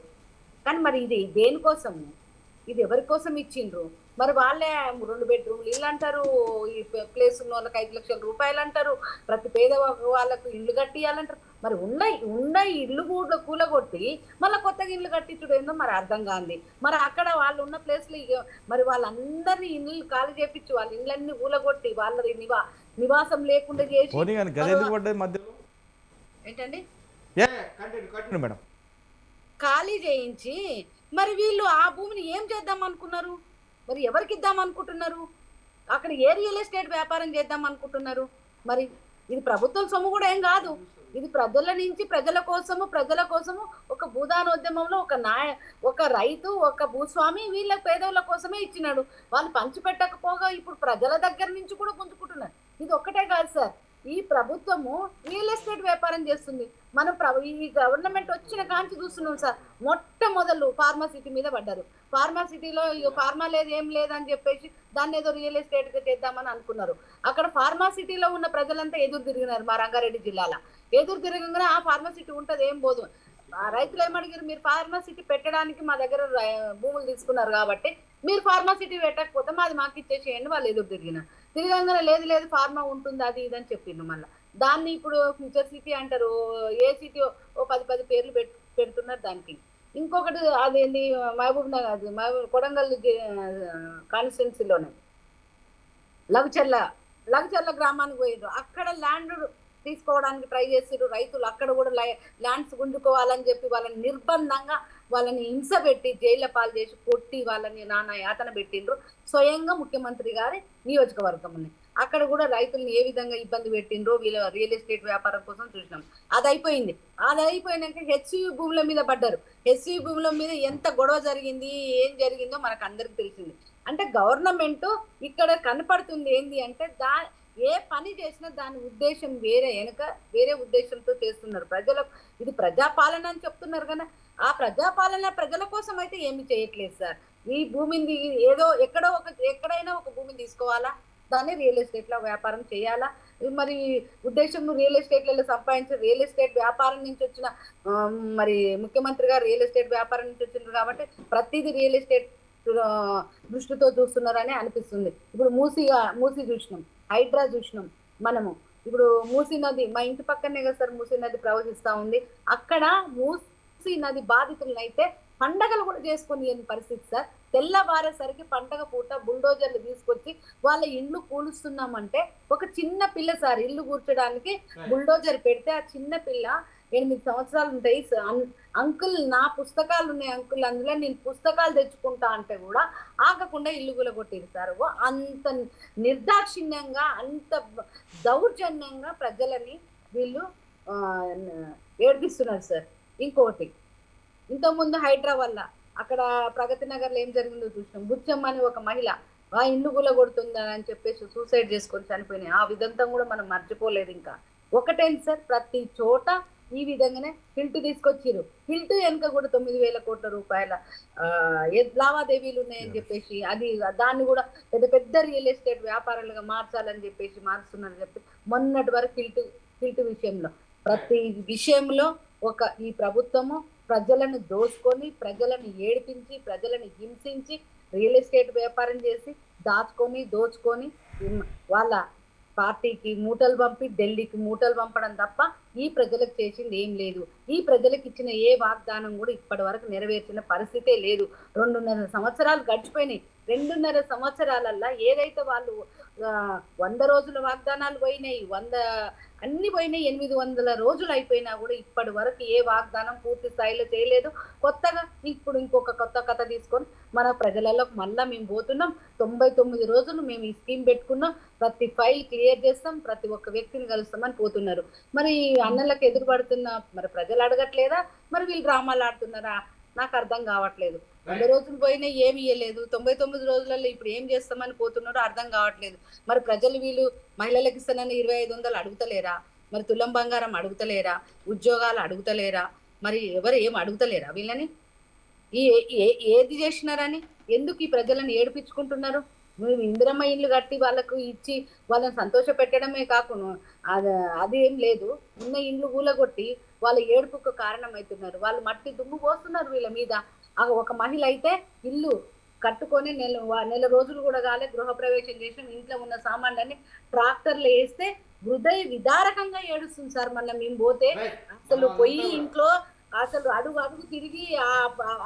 కానీ మరి ఇది దేనికోసము, ఇది ఎవరి కోసం ఇచ్చిండ్రు? మరి వాళ్ళే 2 బెడ్రూమ్లు ఇల్లు అంటారు, ఈ ప్లేస్ ఉన్న వాళ్ళకి 5 లక్షల రూపాయలు అంటారు, ప్రతి పేద వాళ్ళకు ఇల్లు కట్టియాలంటారు. మరి ఉన్న ఇల్లు కూడా కూలగొట్టి మళ్ళీ కొత్తగా ఇల్లు కట్టించడం ఏందో మరి అర్థం కాంది. మరి అక్కడ వాళ్ళు ఉన్న ప్లేస్లో మరి వాళ్ళందరినీ ఇల్లు ఖాళీ చేపించి వాళ్ళ ఇళ్ళన్నీ కూలగొట్టి వాళ్ళ నివాసం లేకుండా చేసి ఏంటండి ఖాళీ చేయించి మరి వీళ్ళు ఆ భూమిని ఏం చేద్దాం అనుకున్నారు? మరి ఎవరికి ఇద్దాం అనుకుంటున్నారు? అక్కడ ఏ రియల్ ఎస్టేట్ వ్యాపారం చేద్దాం అనుకుంటున్నారు? మరి ఇది ప్రభుత్వం సొమ్ము కూడా ఏం కాదు, ఇది ప్రజల నుంచి ప్రజల కోసము ఒక భూదానోద్యమంలో ఒక రైతు, ఒక భూస్వామి వీళ్ళ పేదవుల కోసమే ఇచ్చినాడు. వాళ్ళు పంచిపెట్టకపోగా ఇప్పుడు ప్రజల దగ్గర నుంచి కూడా గుంజుకుంటున్నారు. ఇది ఒక్కటే కాదు సార్, ఈ ప్రభుత్వము రియల్ ఎస్టేట్ వ్యాపారం చేస్తుంది. మనం ఈ గవర్నమెంట్ వచ్చిన కాంచి చూస్తున్నాం సార్. మొట్టమొదలు ఫార్మాసిటీ మీద పడ్డారు. ఫార్మాసిటీలో ఫార్మా లేదు ఏం లేదని చెప్పేసి దాన్ని ఏదో రియల్ ఎస్టేట్గా చేద్దామని అనుకున్నారు. అక్కడ ఫార్మాసిటీలో ఉన్న ప్రజలంతా ఎదురు తిరిగినారు. మా రంగారెడ్డి జిల్లాలో ఎదురు తిరగంగానే ఆ ఫార్మాసిటీ ఉంటుంది ఏం పోదు. రైతులు ఏమడిగారు, మీరు ఫార్మాసిటీ పెట్టడానికి మా దగ్గర భూములు తీసుకున్నారు కాబట్టి మీరు ఫార్మాసిటీ పెట్టకపోతే మాకు ఇచ్చేసేయండి. వాళ్ళు ఎదురు తిరగంగానే లేదు ఫార్మా ఉంటుంది అది ఇదని చెప్పిండు. మళ్ళీ దాన్ని ఇప్పుడు ఫ్యూచర్ సిటీ అంటారు. ఏ సిటీ ఓ 10 పేర్లు పెడుతున్నారు దానికి. ఇంకొకటి అదేంటి మహబూబ్ నగర్, కొడంగల్ కాన్స్టిట్యున్సీలోనే లగచర్ల గ్రామానికి పోయిండ్రు. అక్కడ ల్యాండ్ తీసుకోవడానికి ట్రై చేసిరు రైతులు. అక్కడ కూడా ల్యాండ్స్ గుంజుకోవాలని చెప్పి వాళ్ళని నిర్బంధంగా వాళ్ళని హింస పెట్టి జైళ్ళ పాలు చేసి కొట్టి వాళ్ళని నానా యాతన పెట్టిండ్రు. స్వయంగా ముఖ్యమంత్రి గారి నియోజకవర్గం ఉన్నాయి. అక్కడ కూడా రైతులను ఏ విధంగా ఇబ్బంది పెట్టిండ్రో వీళ్ళ రియల్ ఎస్టేట్ వ్యాపారం కోసం చూసినాం. అది అయిపోయినాక హెచ్సియు భూముల మీద పడ్డారు. హెచ్సియు భూముల మీద ఎంత గొడవ జరిగింది, ఏం జరిగిందో మనకు అందరికి తెలిసింది. అంటే గవర్నమెంట్ ఇక్కడ కనపడుతుంది ఏంది అంటే ఏ పని చేసినా దాని ఉద్దేశం వేరే ఉద్దేశంతో చేస్తున్నారు. ప్రజలకు ఇది ప్రజాపాలన అని చెప్తున్నారు కదా, ఆ ప్రజాపాలన ప్రజల కోసం అయితే ఏమి చేయట్లేదు సార్. ఈ భూమిని ఎక్కడైనా ఒక భూమిని తీసుకోవాలా, దాన్ని రియల్ ఎస్టేట్ లో వ్యాపారం చేయాలా. మరి ఉద్దేశం రియల్ ఎస్టేట్లలో సంపాదించిన రియల్ ఎస్టేట్ వ్యాపారం నుంచి వచ్చిన మరి ముఖ్యమంత్రి గారు రియల్ ఎస్టేట్ వ్యాపారం నుంచి వచ్చిండ్రు కాబట్టి ప్రతిదీ రియల్ ఎస్టేట్ దృష్టితో చూస్తున్నారని అనిపిస్తుంది. ఇప్పుడు మూసి చూసినాం, హైడ్రా చూసినాం మనము. ఇప్పుడు మూసీ నది మా ఇంటి పక్కనే కదా సార్ మూసీ నది ప్రవహిస్తా ఉంది. అక్కడ మూసీ నది బాధితులను అయితే పండగలు కూడా చేసుకుని పరిస్థితి సార్. తెల్లవారేసరికి పండగ పూట బుల్డోజర్లు తీసుకొచ్చి వాళ్ళ ఇల్లు కూలుస్తున్నామంటే ఒక చిన్న పిల్ల సార్ ఇల్లు కూర్చోడానికి బుల్డోజర్ పెడితే ఆ చిన్న పిల్ల 8 సంవత్సరాలు ఉంటాయి. అంకుల్ నా పుస్తకాలు ఉన్నాయి అంకుల్, అందులో నేను పుస్తకాలు తెచ్చుకుంటా అంటే కూడా ఆగకుండా ఇల్లు కూలగొట్టిరు సార్. అంత నిర్దాక్షిణ్యంగా అంత దౌర్జన్యంగా ప్రజలని వీళ్ళు ఏడిపిస్తున్నారు సార్. ఇంకొకటి ఇంతకుముందు హైడ్రా వల్ల అక్కడ ప్రగతి నగర్ లో ఏం జరిగిందో చూసినాం. బుచ్చమ్మ అని ఒక మహిళ ఆ ఇల్లు కూలగొడుతుందని అని చెప్పేసి సూసైడ్ చేసుకొని చనిపోయినాయి. ఆ విధంగా కూడా మనం మర్చిపోలేదు. ఇంకా ఒకటేంటి సార్, ప్రతి చోట ఈ విధంగానే హిల్ట్ తీసుకొచ్చిరు. హిల్ట్ వెనుక కూడా 9,000 కోట్ల రూపాయల లావాదేవీలు ఉన్నాయని చెప్పేసి దాన్ని కూడా పెద్ద పెద్ద రియల్ ఎస్టేట్ వ్యాపారాలుగా మార్చాలని చెప్పేసి మారుస్తున్నారని చెప్పి మొన్నటి వరకు హిల్ట్ విషయంలో ప్రతి విషయంలో ఈ ప్రభుత్వము ప్రజలను దోచుకొని ప్రజలను ఏడిపించి ప్రజలను హింసించి రియల్ ఎస్టేట్ వ్యాపారం చేసి దోచుకొని వాళ్ళ పార్టీకి మూటలు పంపి ఢిల్లీకి మూటలు పంపడం తప్ప ఈ ప్రజలకు చేసింది ఏం లేదు. ఈ ప్రజలకు ఇచ్చిన ఏ వాగ్దానం కూడా ఇప్పటి వరకు నెరవేర్చిన పరిస్థితే లేదు. 2.5 సంవత్సరాలు గడిచిపోయినాయి. 2.5 సంవత్సరాలల్లా ఏదైతే వాళ్ళు 100 రోజుల వాగ్దానాలు పోయినాయి, అన్ని పోయినాయి. 800 రోజులు అయిపోయినా కూడా ఇప్పటి వరకు ఏ వాగ్దానం పూర్తి స్థాయిలో చేయలేదు. కొత్తగా ఇప్పుడు ఇంకొక కొత్త కథ తీసుకొని మన ప్రజలలోకి మళ్ళా మేము పోతున్నాం. 99 రోజులు మేము ఈ స్కీమ్ పెట్టుకున్నాం, ప్రతి ఫైల్ క్లియర్ చేస్తాం, ప్రతి ఒక్క వ్యక్తిని కలుస్తామని పోతున్నారు. మరి అన్నలకు ఎదురుపడుతున్న మరి ప్రజలు అడగట్లేదా, మరి వీళ్ళు డ్రామాలు ఆడుతున్నారా? నాకు అర్థం కావట్లేదు. 100 రోజులు పోయినా ఏమి ఇయ్యలేదు, 99 రోజులలో ఇప్పుడు ఏం చేస్తామని పోతున్నారో అర్థం కావట్లేదు. మరి ప్రజలు వీళ్ళు మహిళలకు ఇస్తానని 2500 అడుగుతలేరా? మరి తులం బంగారం అడుగుతలేరా? ఉద్యోగాలు అడుగుతలేరా? మరి ఎవరు ఏం అడుగుతలేరా వీళ్ళని? ఏది చేసినారని ఎందుకు ఈ ప్రజలను ఏడిపించుకుంటున్నారు? మేము ఇందిరమ్మ ఇల్లు కట్టి వాళ్ళకు ఇచ్చి వాళ్ళని సంతోష పెట్టడమే కాకుండా అది ఏం లేదు, ఉన్న ఇండ్లు కూలగొట్టి వాళ్ళ ఏడుపుకు కారణమవుతున్నారు. వాళ్ళు మట్టి దుమ్ము పోస్తున్నారు వీళ్ళ మీద. ఒక మహిళ అయితే ఇల్లు కట్టుకొని నెల రోజులు కూడా కాలే గృహప్రవేశం చేసి ఇంట్లో ఉన్న సామాన్లన్నీ ట్రాక్టర్లు వేస్తే హృదయ విదారకంగా ఏడుస్తుంది సార్. మొన్న మేము పోతే అసలు పోయి ఇంట్లో అసలు అడుగు తిరిగి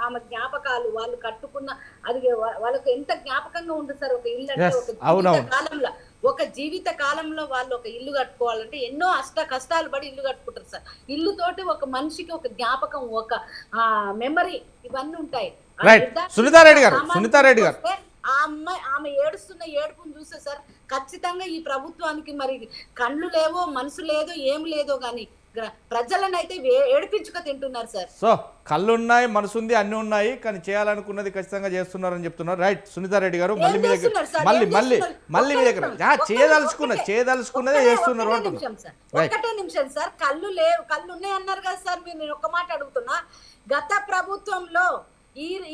ఆమె జ్ఞాపకాలు వాళ్ళు కట్టుకున్న అది వాళ్ళకు ఎంత జ్ఞాపకంగా ఉంటుంది సార్. ఒక ఇల్లు అంటే ఒక జీవిత కాలంలో వాళ్ళు ఒక ఇల్లు కట్టుకోవాలంటే ఎన్నో కష్టాలు పడి ఇల్లు కట్టుకుంటారు సార్. ఇల్లుతోటి ఒక మనిషికి ఒక జ్ఞాపకం, ఒక మెమరీ ఇవన్నీ ఉంటాయి. సునీతారెడ్డి గారు ఆమె ఏడుస్తున్న ఏడుపును చూస్తే సార్ ఖచ్చితంగా ఈ ప్రభుత్వానికి మరి కళ్ళు లేవో మనసు లేదో ఏం లేదో కానీ ప్రజలను అయితే ఏడిపించుక తింటున్నారు సార్. సో కళ్ళున్నాయి, మనసుంది, అన్ని ఉన్నాయి, కానీ చేయాలనుకున్నది ఖచ్చితంగా చేస్తున్నారని చెప్తున్నారు. రైట్ సునీతారెడ్డి గారు, మళ్ళీ మీ దగ్గర మళ్ళీ మీ దగ్గర చేయదలుచుకున్నదే చేస్తున్నారు అంటున్నారు. ఒకటే నిమిషం సార్, కళ్ళు ఉన్నాయి అన్నారు కదా సార్. మీరు నేను ఒక్క మాట అడుగుతున్నా, గత ప్రభుత్వంలో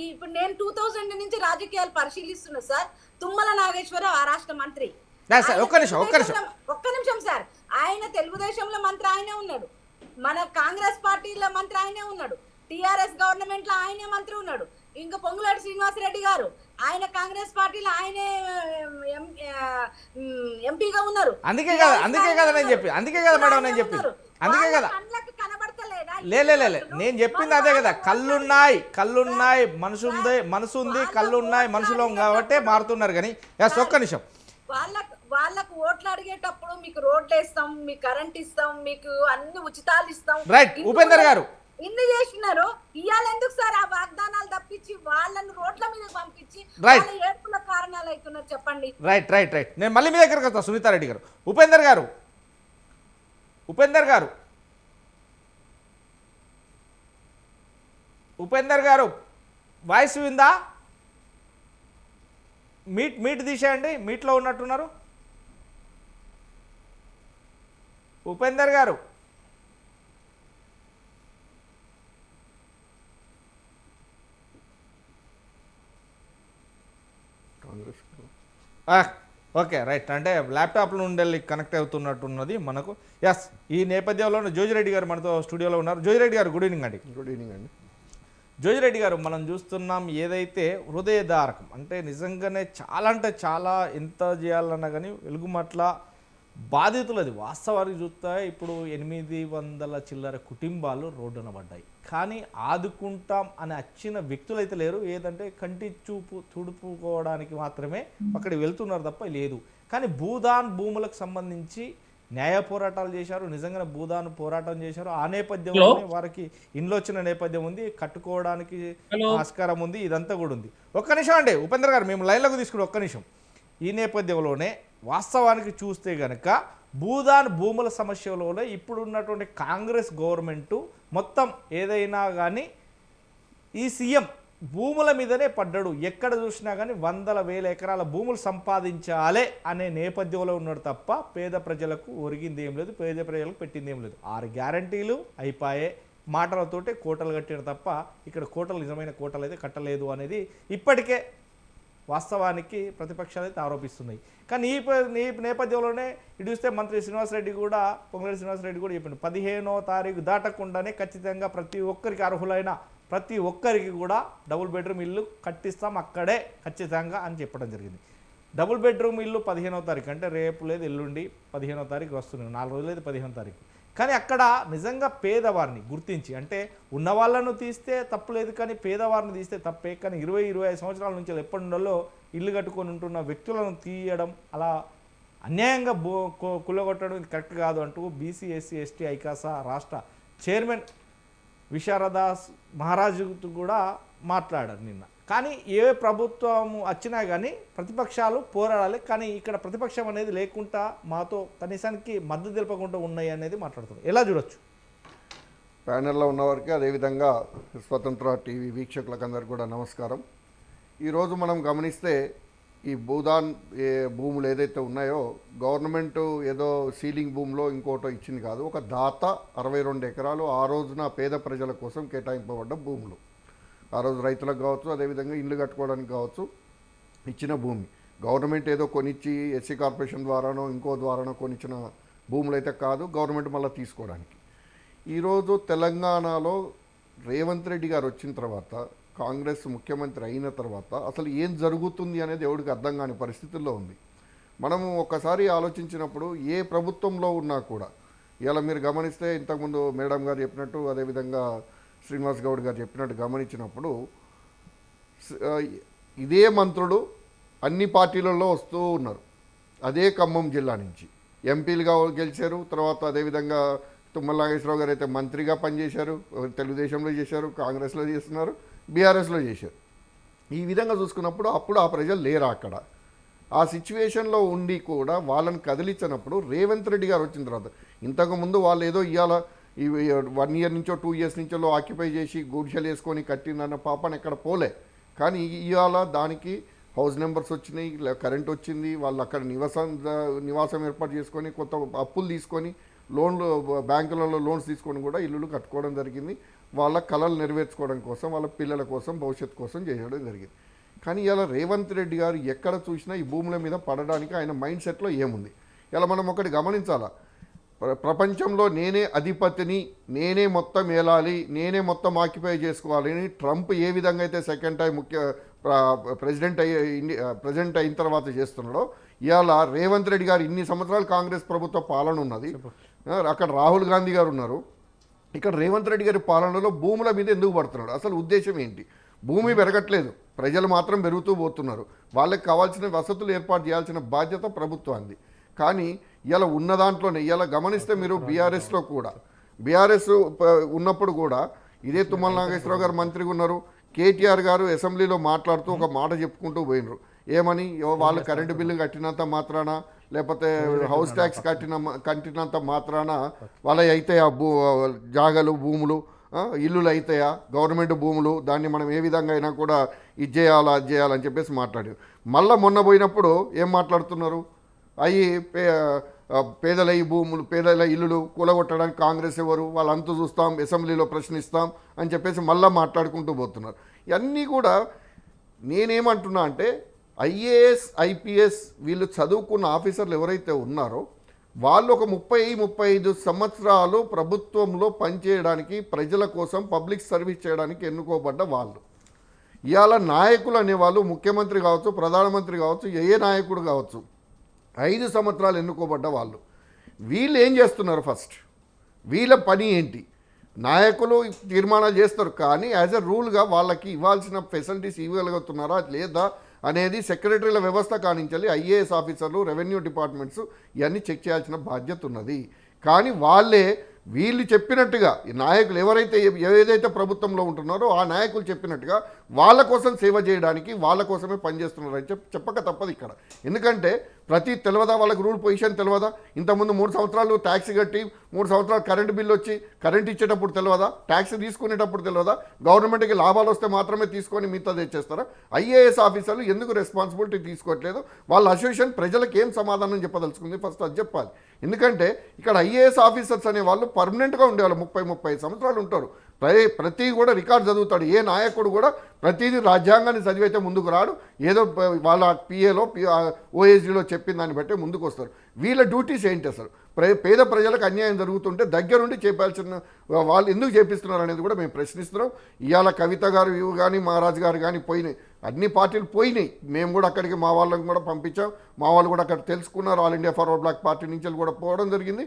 ఇప్పుడు నేను 2000 నుంచి రాజకీయాలు పరిశీలిస్తున్నా సార్. తుమ్మల నాగేశ్వరరావు ఆ రాష్ట్ర మంత్రి. ఒక్క నిమిషం సార్, ఆయన తెలుగుదేశంలో మంత్రి ఆయనే ఉన్నాడు, మన కాంగ్రెస్ పార్టీలో మంత్రి ఆయనే ఉన్నాడు, టిఆర్ఎస్ గవర్నమెంట్ లో ఆయనే మంత్రి ఉన్నాడు. ఇంకా పొంగులేటి శ్రీనివాసరెడ్డి గారు ఆయన కాంగ్రెస్ పార్టీలో ఆయనే ఎంపీగా ఉన్నారు. అందుకే కదా మేడం నేను చెప్పి నేను చెప్పింది అదే కదా. కళ్ళున్నాయి మనసుంది కళ్ళున్నాయి మనుషులో కాబట్టి మారుతున్నారు. కానీ ఒక్క నిమిషం, వాళ్ళకు ఓట్లు అడిగేటప్పుడు మీకు రోడ్లు వేస్తాం, మీకు కరెంట్ ఇస్తాం, మీకు అన్ని ఉచితాలు ఇస్తాం. రైట్ ఉపేందర్ గారు, ఇన్ని చేసినారు. ఇవాళ ఎందుకు సార్ ఆ వాగ్దానాలు తప్పించి వాళ్ళని రోడ్ల మీద పంపించి Right. వాళ్ళ ఏడుపుల కారణాలు అవుతున్నారు చెప్పండి. రైట్ రైట్ రైట్ నేను మళ్ళీ మీ దగ్గరకు వస్తాను సునీతారెడ్డి గారు. ఉపేందర్ గారు ఉపేందర్ గారు వాయిస్ విందా? మీట్ తీసేయండి, మీట్లో ఉన్నట్టున్నారు. ఉపేందర్ గారు ఓకే రైట్, అంటే ల్యాప్టాప్లో ఉండే కనెక్ట్ అవుతున్నట్టున్నది మనకు. ఎస్, ఈ నేపథ్యంలో జోజిరెడ్డి గారు మనతో స్టూడియోలో ఉన్నారు. జోజిరెడ్డి గారు గుడ్ ఈవినింగ్ అండి. గుడ్ ఈవినింగ్ అండి. జోజిరెడ్డి గారు, మనం చూస్తున్నాం ఏదైతే హృదయదారకం అంటే నిజంగానే చాలా అంటే చాలా ఎంత చేయాలన్నా కానీ వెలుగుమట్ల బాధితులది వాస్తవానికి చూస్తే ఇప్పుడు 800 చిల్లర కుటుంబాలు రోడ్డున పడ్డాయి. కానీ ఆదుకుంటాం అని వచ్చిన వ్యక్తులు అయితే లేరు. ఏదంటే కంటి చూపు తుడుపుకోవడానికి మాత్రమే అక్కడికి వెళ్తున్నారు తప్ప లేదు. కానీ భూదాన్ భూములకు సంబంధించి న్యాయ పోరాటాలు చేశారు, నిజంగానే భూదాన్ పోరాటం చేశారు. ఆ నేపథ్యంలోనే వారికి ఇంట్లో వచ్చిన నేపథ్యం ఉంది, కట్టుకోవడానికి ఆస్కారం ఉంది, ఇదంతా కూడా ఉంది. ఒక్క నిమిషం అండి ఉపేంద్ర గారు, మేము లైన్లోకి తీసుకుని ఒక్క నిమిషం. ఈ నేపథ్యంలోనే వాస్తవానికి చూస్తే గనక భూదాన్ భూముల సమస్యలోనే ఇప్పుడు ఉన్నటువంటి కాంగ్రెస్ గవర్నమెంటు మొత్తం ఏదైనా కానీ ఈ సీఎం భూముల మీదనే పడ్డాడు. ఎక్కడ చూసినా కానీ 100,000 ఎకరాల భూములు సంపాదించాలే అనే నేపథ్యంలో ఉన్నాడు తప్ప పేద ప్రజలకు ఒరిగింది ఏం లేదు, పేద ప్రజలకు పెట్టింది ఏం లేదు. 6 గ్యారంటీలు అయిపోయే మాటలతోటే కోటలు కట్టారు తప్ప ఇక్కడ కోటలు నిజమైన కోటలు అయితే కట్టలేదు అనేది ఇప్పటికే వాస్తవానికి ప్రతిపక్షాలు అయితే ఆరోపిస్తున్నాయి. కానీ ఈ నేపథ్యంలోనే ఇటు చూస్తే మంత్రి శ్రీనివాసరెడ్డి కూడా, పొంగులేటి శ్రీనివాసరెడ్డి కూడా చెప్పిండు 15వ తారీఖు దాటకుండానే ఖచ్చితంగా ప్రతి ఒక్కరికి అర్హులైన ప్రతి ఒక్కరికి కూడా డబుల్ బెడ్రూమ్ ఇల్లు కట్టిస్తాం అక్కడే ఖచ్చితంగా అని చెప్పడం జరిగింది. డబుల్ బెడ్రూమ్ ఇల్లు 15వ తారీఖు అంటే రేపు లేదు ఎల్లుండి 15వ తారీఖు వస్తున్నాయి, 4 రోజులు అయితే 15వ తారీఖు. కానీ అక్కడ నిజంగా పేదవారిని గుర్తించి, అంటే ఉన్న వాళ్ళను తీస్తే తప్పులేదు కానీ పేదవారిని తీస్తే తప్పే. కానీ 20-25 సంవత్సరాల నుంచి ఎప్పటి నుండో ఇల్లు కట్టుకొని ఉంటున్న వ్యక్తులను తీయడం, అలా అన్యాయంగా కుల్లగొట్టడం ఇది కరెక్ట్ కాదు అంటూ బీసీ ఎస్సీ ఎస్టీ ఐకాసా రాష్ట్ర చైర్మన్ విశారదాస్ మహారాజు కూడా మాట్లాడారు నిన్న. కానీ ఏ ప్రభుత్వం వచ్చినా కానీ ప్రతిపక్షాలు పోరాడాలి, కానీ ఇక్కడ ప్రతిపక్షం అనేది లేకుండా మాతో కనీసానికి మద్దతు తెలపకుండా ఉన్నాయి అనేది మాట్లాడుతున్నారు. ఎలా చూడొచ్చు? ప్యానెల్లో ఉన్నవారికి, అదేవిధంగా స్వతంత్ర టీవీ వీక్షకులకు అందరికీ కూడా నమస్కారం. ఈరోజు మనం గమనిస్తే ఈ భూదాన్ భూములు ఏదైతే ఉన్నాయో గవర్నమెంట్ ఏదో సీలింగ్ భూమిలో ఇంకోటో ఇచ్చింది కాదు, ఒక దాత 62 ఎకరాలు ఆ రోజున పేద ప్రజల కోసం కేటాయింపబడ్డ భూములు. ఆ రోజు రైతులకు కావచ్చు, అదేవిధంగా ఇల్లు కట్టుకోవడానికి కావచ్చు ఇచ్చిన భూమి. గవర్నమెంట్ ఏదో కొనిచ్చి ఎస్సీ కార్పొరేషన్ ద్వారానో ఇంకో ద్వారానో కొనిచ్చిన భూములు అయితే కాదు, గవర్నమెంట్ మళ్ళీ తీసుకోవడానికి. ఈరోజు తెలంగాణలో రేవంత్ రెడ్డి గారు వచ్చిన తర్వాత, కాంగ్రెస్ ముఖ్యమంత్రి అయిన తర్వాత అసలు ఏం జరుగుతుంది అనేది ఎవరికి అర్థం కాని పరిస్థితుల్లో ఉంది. మనము ఒక్కసారి ఆలోచించినప్పుడు ఏ ప్రభుత్వంలో ఉన్నా కూడా, ఇలా మీరు గమనిస్తే ఇంతకుముందు మేడం గారు చెప్పినట్టు, అదేవిధంగా శ్రీనివాస్ గౌడ్ గారు చెప్పినట్టు గమనించినప్పుడు ఇదే మంత్రులు అన్ని పార్టీలలో వస్తూ ఉన్నారు. అదే ఖమ్మం జిల్లా నుంచి ఎంపీలుగా గెలిచారు. తర్వాత అదేవిధంగా తుమ్మల నాగేశ్వరరావు గారు అయితే మంత్రిగా పనిచేశారు, తెలుగుదేశంలో చేశారు, కాంగ్రెస్లో చేస్తున్నారు, బీఆర్ఎస్లో చేశారు. ఈ విధంగా చూసుకున్నప్పుడు అప్పుడు ఆ ప్రజలు లేరు అక్కడ. ఆ సిచ్యువేషన్లో ఉండి కూడా వాళ్ళని కదిలించినప్పుడు రేవంత్ రెడ్డి గారు వచ్చిన తర్వాత, ఇంతకుముందు వాళ్ళు ఏదో ఇవాళ ఈ 1 ఇయర్ నుంచో 2 ఇయర్స్ నుంచో ఆక్యుపై చేసి గుడిసెలు వేసుకొని కట్టిందన్న పాపని ఎక్కడ పోలే. కానీ ఇవాళ దానికి హౌస్ నెంబర్స్ వచ్చినాయి, కరెంట్ వచ్చింది, వాళ్ళు అక్కడ నివాసం ఏర్పాటు చేసుకొని కొత్త అప్పులు తీసుకొని లోన్లు బ్యాంకులలో లోన్స్ తీసుకొని కూడా ఇల్లులు కట్టుకోవడం జరిగింది. వాళ్ళ కళలు నెరవేర్చుకోవడం కోసం, వాళ్ళ పిల్లల కోసం, భవిష్యత్తు కోసం చేయడం జరిగింది. కానీ ఇలా రేవంత్ రెడ్డి గారు ఎక్కడ చూసినా ఈ భూముల మీద పడడానికి ఆయన మైండ్ సెట్లో ఏముంది? ఇలా మనం ఒకటి గమనించాలా, ప్రపంచంలో నేనే అధిపతిని, నేనే మొత్తం ఏలాలి, నేనే మొత్తం ఆక్యుపై చేసుకోవాలని ట్రంప్ ఏ విధంగా అయితే సెకండ్ టైం ప్రెసిడెంట్ అయిన తర్వాత చేస్తున్నాడో, ఇవాళ రేవంత్ రెడ్డి గారు ఇన్ని సంవత్సరాలు కాంగ్రెస్ ప్రభుత్వ పాలన ఉన్నది, అక్కడ రాహుల్ గాంధీ గారు ఉన్నారు, ఇక్కడ రేవంత్ రెడ్డి గారి పాలనలో భూముల మీద ఎందుకు పడుతున్నాడు? అసలు ఉద్దేశం ఏంటి? భూమి పెరగట్లేదు, ప్రజలు మాత్రం పెరుగుతూ పోతున్నారు. వాళ్ళకి కావాల్సిన వసతులు ఏర్పాటు చేయాల్సిన బాధ్యత ప్రభుత్వానికి. కానీ ఇలా ఉన్న దాంట్లోనే ఇలా గమనిస్తే మీరు బీఆర్ఎస్లో కూడా, బీఆర్ఎస్ ఉన్నప్పుడు కూడా ఇదే తుమ్మల నాగేశ్వరరావు గారు మంత్రిగా ఉన్నారు, కేటీఆర్ గారు అసెంబ్లీలో మాట్లాడుతూ ఒక మాట చెప్పుకుంటూ పోయినరు. ఏమని, వాళ్ళు కరెంటు బిల్లు కట్టినంత మాత్రాన లేకపోతే హౌస్ ట్యాక్స్ కట్టినంత మాత్రాన వాళ్ళ అయితే ఆ జాగలు భూములు ఇల్లులు అవుతాయా, గవర్నమెంట్ భూములు, దాన్ని మనం ఏ విధంగా అయినా కూడా ఇది చేయాలా అది చేయాలని చెప్పేసి మాట్లాడారు. మళ్ళీ మొన్న పోయినప్పుడు ఏం మాట్లాడుతున్నారు, అవి పేదల ఈ భూములు పేదల ఇల్లులు కూలగొట్టడానికి కాంగ్రెస్ ఎవరు, వాళ్ళంతా చూస్తాం, అసెంబ్లీలో ప్రశ్నిస్తాం అని చెప్పేసి మళ్ళీ మాట్లాడుకుంటూ పోతున్నారు. ఇవన్నీ కూడా నేనేమంటున్నా అంటే ఐఏఎస్ ఐపీఎస్ వీళ్ళు చదువుకున్న ఆఫీసర్లు ఎవరైతే ఉన్నారో వాళ్ళు ఒక 30-35 సంవత్సరాలు ప్రభుత్వంలో పనిచేయడానికి, ప్రజల కోసం పబ్లిక్ సర్వీస్ చేయడానికి ఎన్నుకోబడ్డ వాళ్ళు. ఇవాళ నాయకులు అనేవాళ్ళు ముఖ్యమంత్రి కావచ్చు, ప్రధానమంత్రి కావచ్చు, ఏ నాయకుడు కావచ్చు, 5 సంవత్సరాలు ఎన్నుకోబడ్డ వాళ్ళు. వీళ్ళు ఏం చేస్తున్నారు, ఫస్ట్ వీళ్ళ పని ఏంటి? నాయకులు తీర్మానాలు చేస్తారు, కానీ యాజ్ ఎ రూల్గా వాళ్ళకి ఇవ్వాల్సిన ఫెసిలిటీస్ ఇవ్వగలుగుతున్నారా లేదా అనేది సెక్రటరీల వ్యవస్థ కానించాలి, ఐఏఎస్ ఆఫీసర్లు, రెవెన్యూ డిపార్ట్మెంట్స్ ఇవన్నీ చెక్ చేయాల్సిన బాధ్యత ఉన్నది. కానీ వీళ్ళు చెప్పినట్టుగా ఈ నాయకులు ఎవరైతే ఏదైతే ప్రభుత్వంలో ఉంటున్నారో ఆ నాయకులు చెప్పినట్టుగా వాళ్ళ కోసం సేవ చేయడానికి వాళ్ళ కోసమే పనిచేస్తున్నారని చెప్పక తప్పదు ఇక్కడ. ఎందుకంటే ప్రతి తెలియదా వాళ్ళకి రూల్ పొజిషన్ తెలియదా? ఇంతకుముందు 3 సంవత్సరాలు ట్యాక్స్ కట్టి 3 సంవత్సరాలు కరెంటు బిల్లు వచ్చి కరెంట్ ఇచ్చేటప్పుడు తెలియదా? ట్యాక్స్ తీసుకునేటప్పుడు తెలియదా? గవర్నమెంట్కి లాభాలు వస్తే మాత్రమే తీసుకొని మిగతా తెచ్చేస్తారా? ఐఏఎస్ ఆఫీసర్లు ఎందుకు రెస్పాన్సిబిలిటీ తీసుకోవట్లేదు? వాళ్ళ అసోసియేషన్ ప్రజలకు ఏం సమాధానం చెప్పదలుచుకుంది? ఫస్ట్ అది చెప్పాలి. ఎందుకంటే ఇక్కడ ఐఏఎస్ ఆఫీసర్స్ అనే వాళ్ళు పర్మనెంట్గా ఉండేవాళ్ళు 30-35 సంవత్సరాలు ఉంటారు. ప్రతి కూడా రికార్డు చదువుతాడు. ఏ నాయకుడు కూడా ప్రతిదీ రాజ్యాంగాన్ని చదివైతే ముందుకు రాడు, ఏదో వాళ్ళ పిఏలో ఓఎస్డీలో చెప్పిన దాన్ని బట్టే ముందుకు వస్తారు. వీళ్ళ డ్యూటీస్ ఏంటి అసలు? పేద ప్రజలకు అన్యాయం జరుగుతుంటే దగ్గరుండి చేపాల్సిన వాళ్ళు ఎందుకు చేపిస్తున్నారు అనేది కూడా మేము ప్రశ్నిస్తున్నాం. ఇవాళ కవిత గారు కానీ మహారాజ్ గారు కానీ పోయినాయి, అన్ని పార్టీలు పోయినాయి. మేము కూడా అక్కడికి మా వాళ్ళని కూడా పంపించాం, మా వాళ్ళు కూడా అక్కడ తెలుసుకున్నారు. All India Forward Bloc party నుంచి కూడా పోవడం జరిగింది.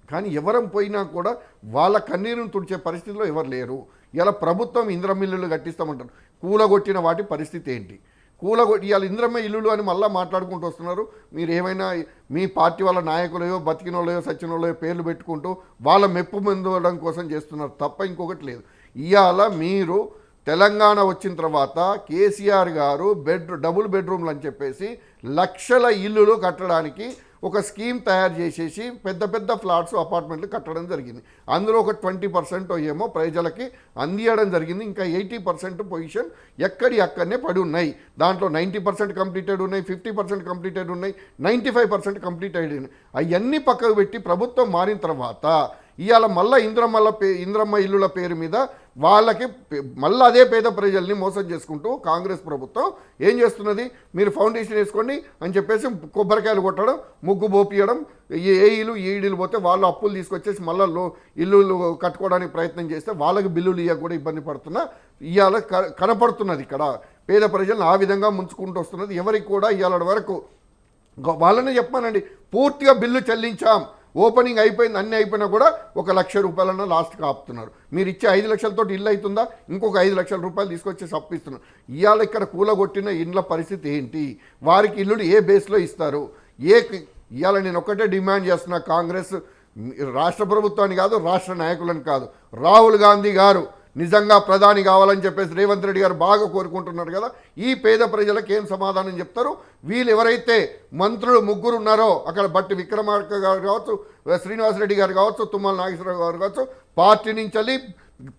కానీ ఎవరం పోయినా కూడా వాళ్ళ కన్నీరును తుడిచే పరిస్థితిలో ఎవరు లేరు. ఇలా ప్రభుత్వం ఇంద్రమ్మ ఇల్లులు కట్టిస్తామంటారు, కూలగొట్టిన వాటి పరిస్థితి ఏంటి? ఇవాళ ఇంద్రమ్మ ఇల్లులు అని మళ్ళీ మాట్లాడుకుంటూ వస్తున్నారు. మీరు ఏమైనా మీ పార్టీ వాళ్ళ నాయకులయో బతికినోళ్ళయో సచ్చినోళ్ళయో పేర్లు పెట్టుకుంటూ వాళ్ళ మెప్పు పొందడం కోసం చేస్తున్నారు తప్ప ఇంకొకటి లేదు. ఇవాళ మీరు తెలంగాణ వచ్చిన తర్వాత కేసీఆర్ గారు డబుల్ బెడ్రూమ్లు అని చెప్పేసి లక్షల ఇల్లులు కట్టడానికి ఒక స్కీమ్ తయారు చేసేసి పెద్ద ఫ్లాట్స్ అపార్ట్మెంట్లు కట్టడం జరిగింది. అందులో ఒక 20% ఏమో ప్రజలకి అందియడం జరిగింది. ఇంకా 80% పొజిషన్ అక్కడనే పడి ఉన్నాయి. దాంట్లో 90% కంప్లీటెడ్ ఉన్నాయి, 50% కంప్లీటెడ్ ఉన్నాయి, 95% కంప్లీటెడ్ ఉన్నాయి. అవన్నీ పక్కకు పెట్టి ప్రభుత్వం మారిన తర్వాత ఇవాళ మళ్ళీ ఇంద్రమ్మ ఇల్లుల పేరు మీద వాళ్ళకి మళ్ళీ అదే పేద ప్రజల్ని మోసం చేసుకుంటూ కాంగ్రెస్ ప్రభుత్వం ఏం చేస్తున్నది? మీరు ఫౌండేషన్ వేసుకోండి అని చెప్పేసి కొబ్బరికాయలు కొట్టడం, ముగ్గు పోపియడం, ఈడీలు పోతే వాళ్ళు అప్పులు తీసుకొచ్చేసి మళ్ళీ ఇల్లు కట్టుకోవడానికి ప్రయత్నం చేస్తే వాళ్ళకి బిల్లులు ఇవ్వక కూడా ఇబ్బంది పడుతున్నా ఇవాళ కనపడుతున్నది. ఇక్కడ పేద ప్రజలను ఆ విధంగా ముంచుకుంటూ వస్తున్నది. ఎవరికి కూడా ఇవాళ వరకు వాళ్ళనే చెప్పానండి, పూర్తిగా బిల్లు చెల్లించాం, ఓపెనింగ్ అయిపోయింది, అన్నీ అయిపోయినా కూడా 1 లక్ష రూపాయలన్నా లాస్ట్కి ఆపుతున్నారు. మీరు ఇచ్చే 5 లక్షలతో ఇల్లు అవుతుందా? ఇంకొక 5 లక్షల రూపాయలు తీసుకొచ్చేసి అప్పిస్తున్నారు. ఇవాళ ఇక్కడ కూలగొట్టిన ఇండ్ల పరిస్థితి ఏంటి? వారికి ఇల్లులు ఏ బేస్లో ఇస్తారు? ఇవాళ నేను ఒకటే డిమాండ్ చేస్తున్నా, కాంగ్రెస్ రాష్ట్ర ప్రభుత్వాన్ని కాదు, రాష్ట్ర నాయకులను కాదు, రాహుల్ గాంధీ గారు నిజంగా ప్రధాని కావాలని చెప్పేసి రేవంత్ రెడ్డి గారు బాగా కోరుకుంటున్నారు కదా, ఈ పేద ప్రజలకు ఏం సమాధానం చెప్తారు? వీళ్ళు ఎవరైతే మంత్రులు 3 ఉన్నారో అక్కడ బట్టి విక్రమార్క గారు కావచ్చు, శ్రీనివాసరెడ్డి గారు కావచ్చు, తుమ్మల నాగేశ్వరరావు గారు కావచ్చు, పార్టీ నుంచి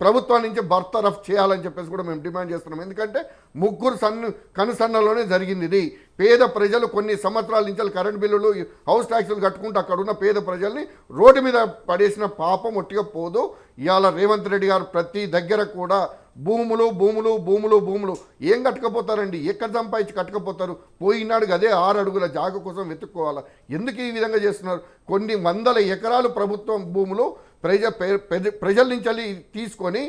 ప్రభుత్వం నుంచి బర్తరఫ్ చేయాలని చెప్పేసి కూడా మేము డిమాండ్ చేస్తున్నాం. ఎందుకంటే 3 కనుసన్నలోనే జరిగింది ఇది. పేద ప్రజలు కొన్ని సంవత్సరాల నుంచి కరెంట్ బిల్లులు, హౌస్ ట్యాక్సులు కట్టుకుంటూ అక్కడ ఉన్న పేద ప్రజల్ని రోడ్డు మీద పడేసిన పాపం ఒట్టిగా పోదు. ఇవాళ రేవంత్ రెడ్డి గారు ప్రతి దగ్గర కూడా భూములు ఏం కట్టుకపోతారండి? ఎక్కడ సంపాదించి కట్టుకపోతారు? పోయినాడు అదే 6 అడుగుల జాగ కోసం వెతుక్కోవాలా? ఎందుకు ఈ విధంగా చేస్తున్నారు? కొన్ని వందల ఎకరాలు ప్రభుత్వం భూములు ప్రజల నుంచి తీసుకొని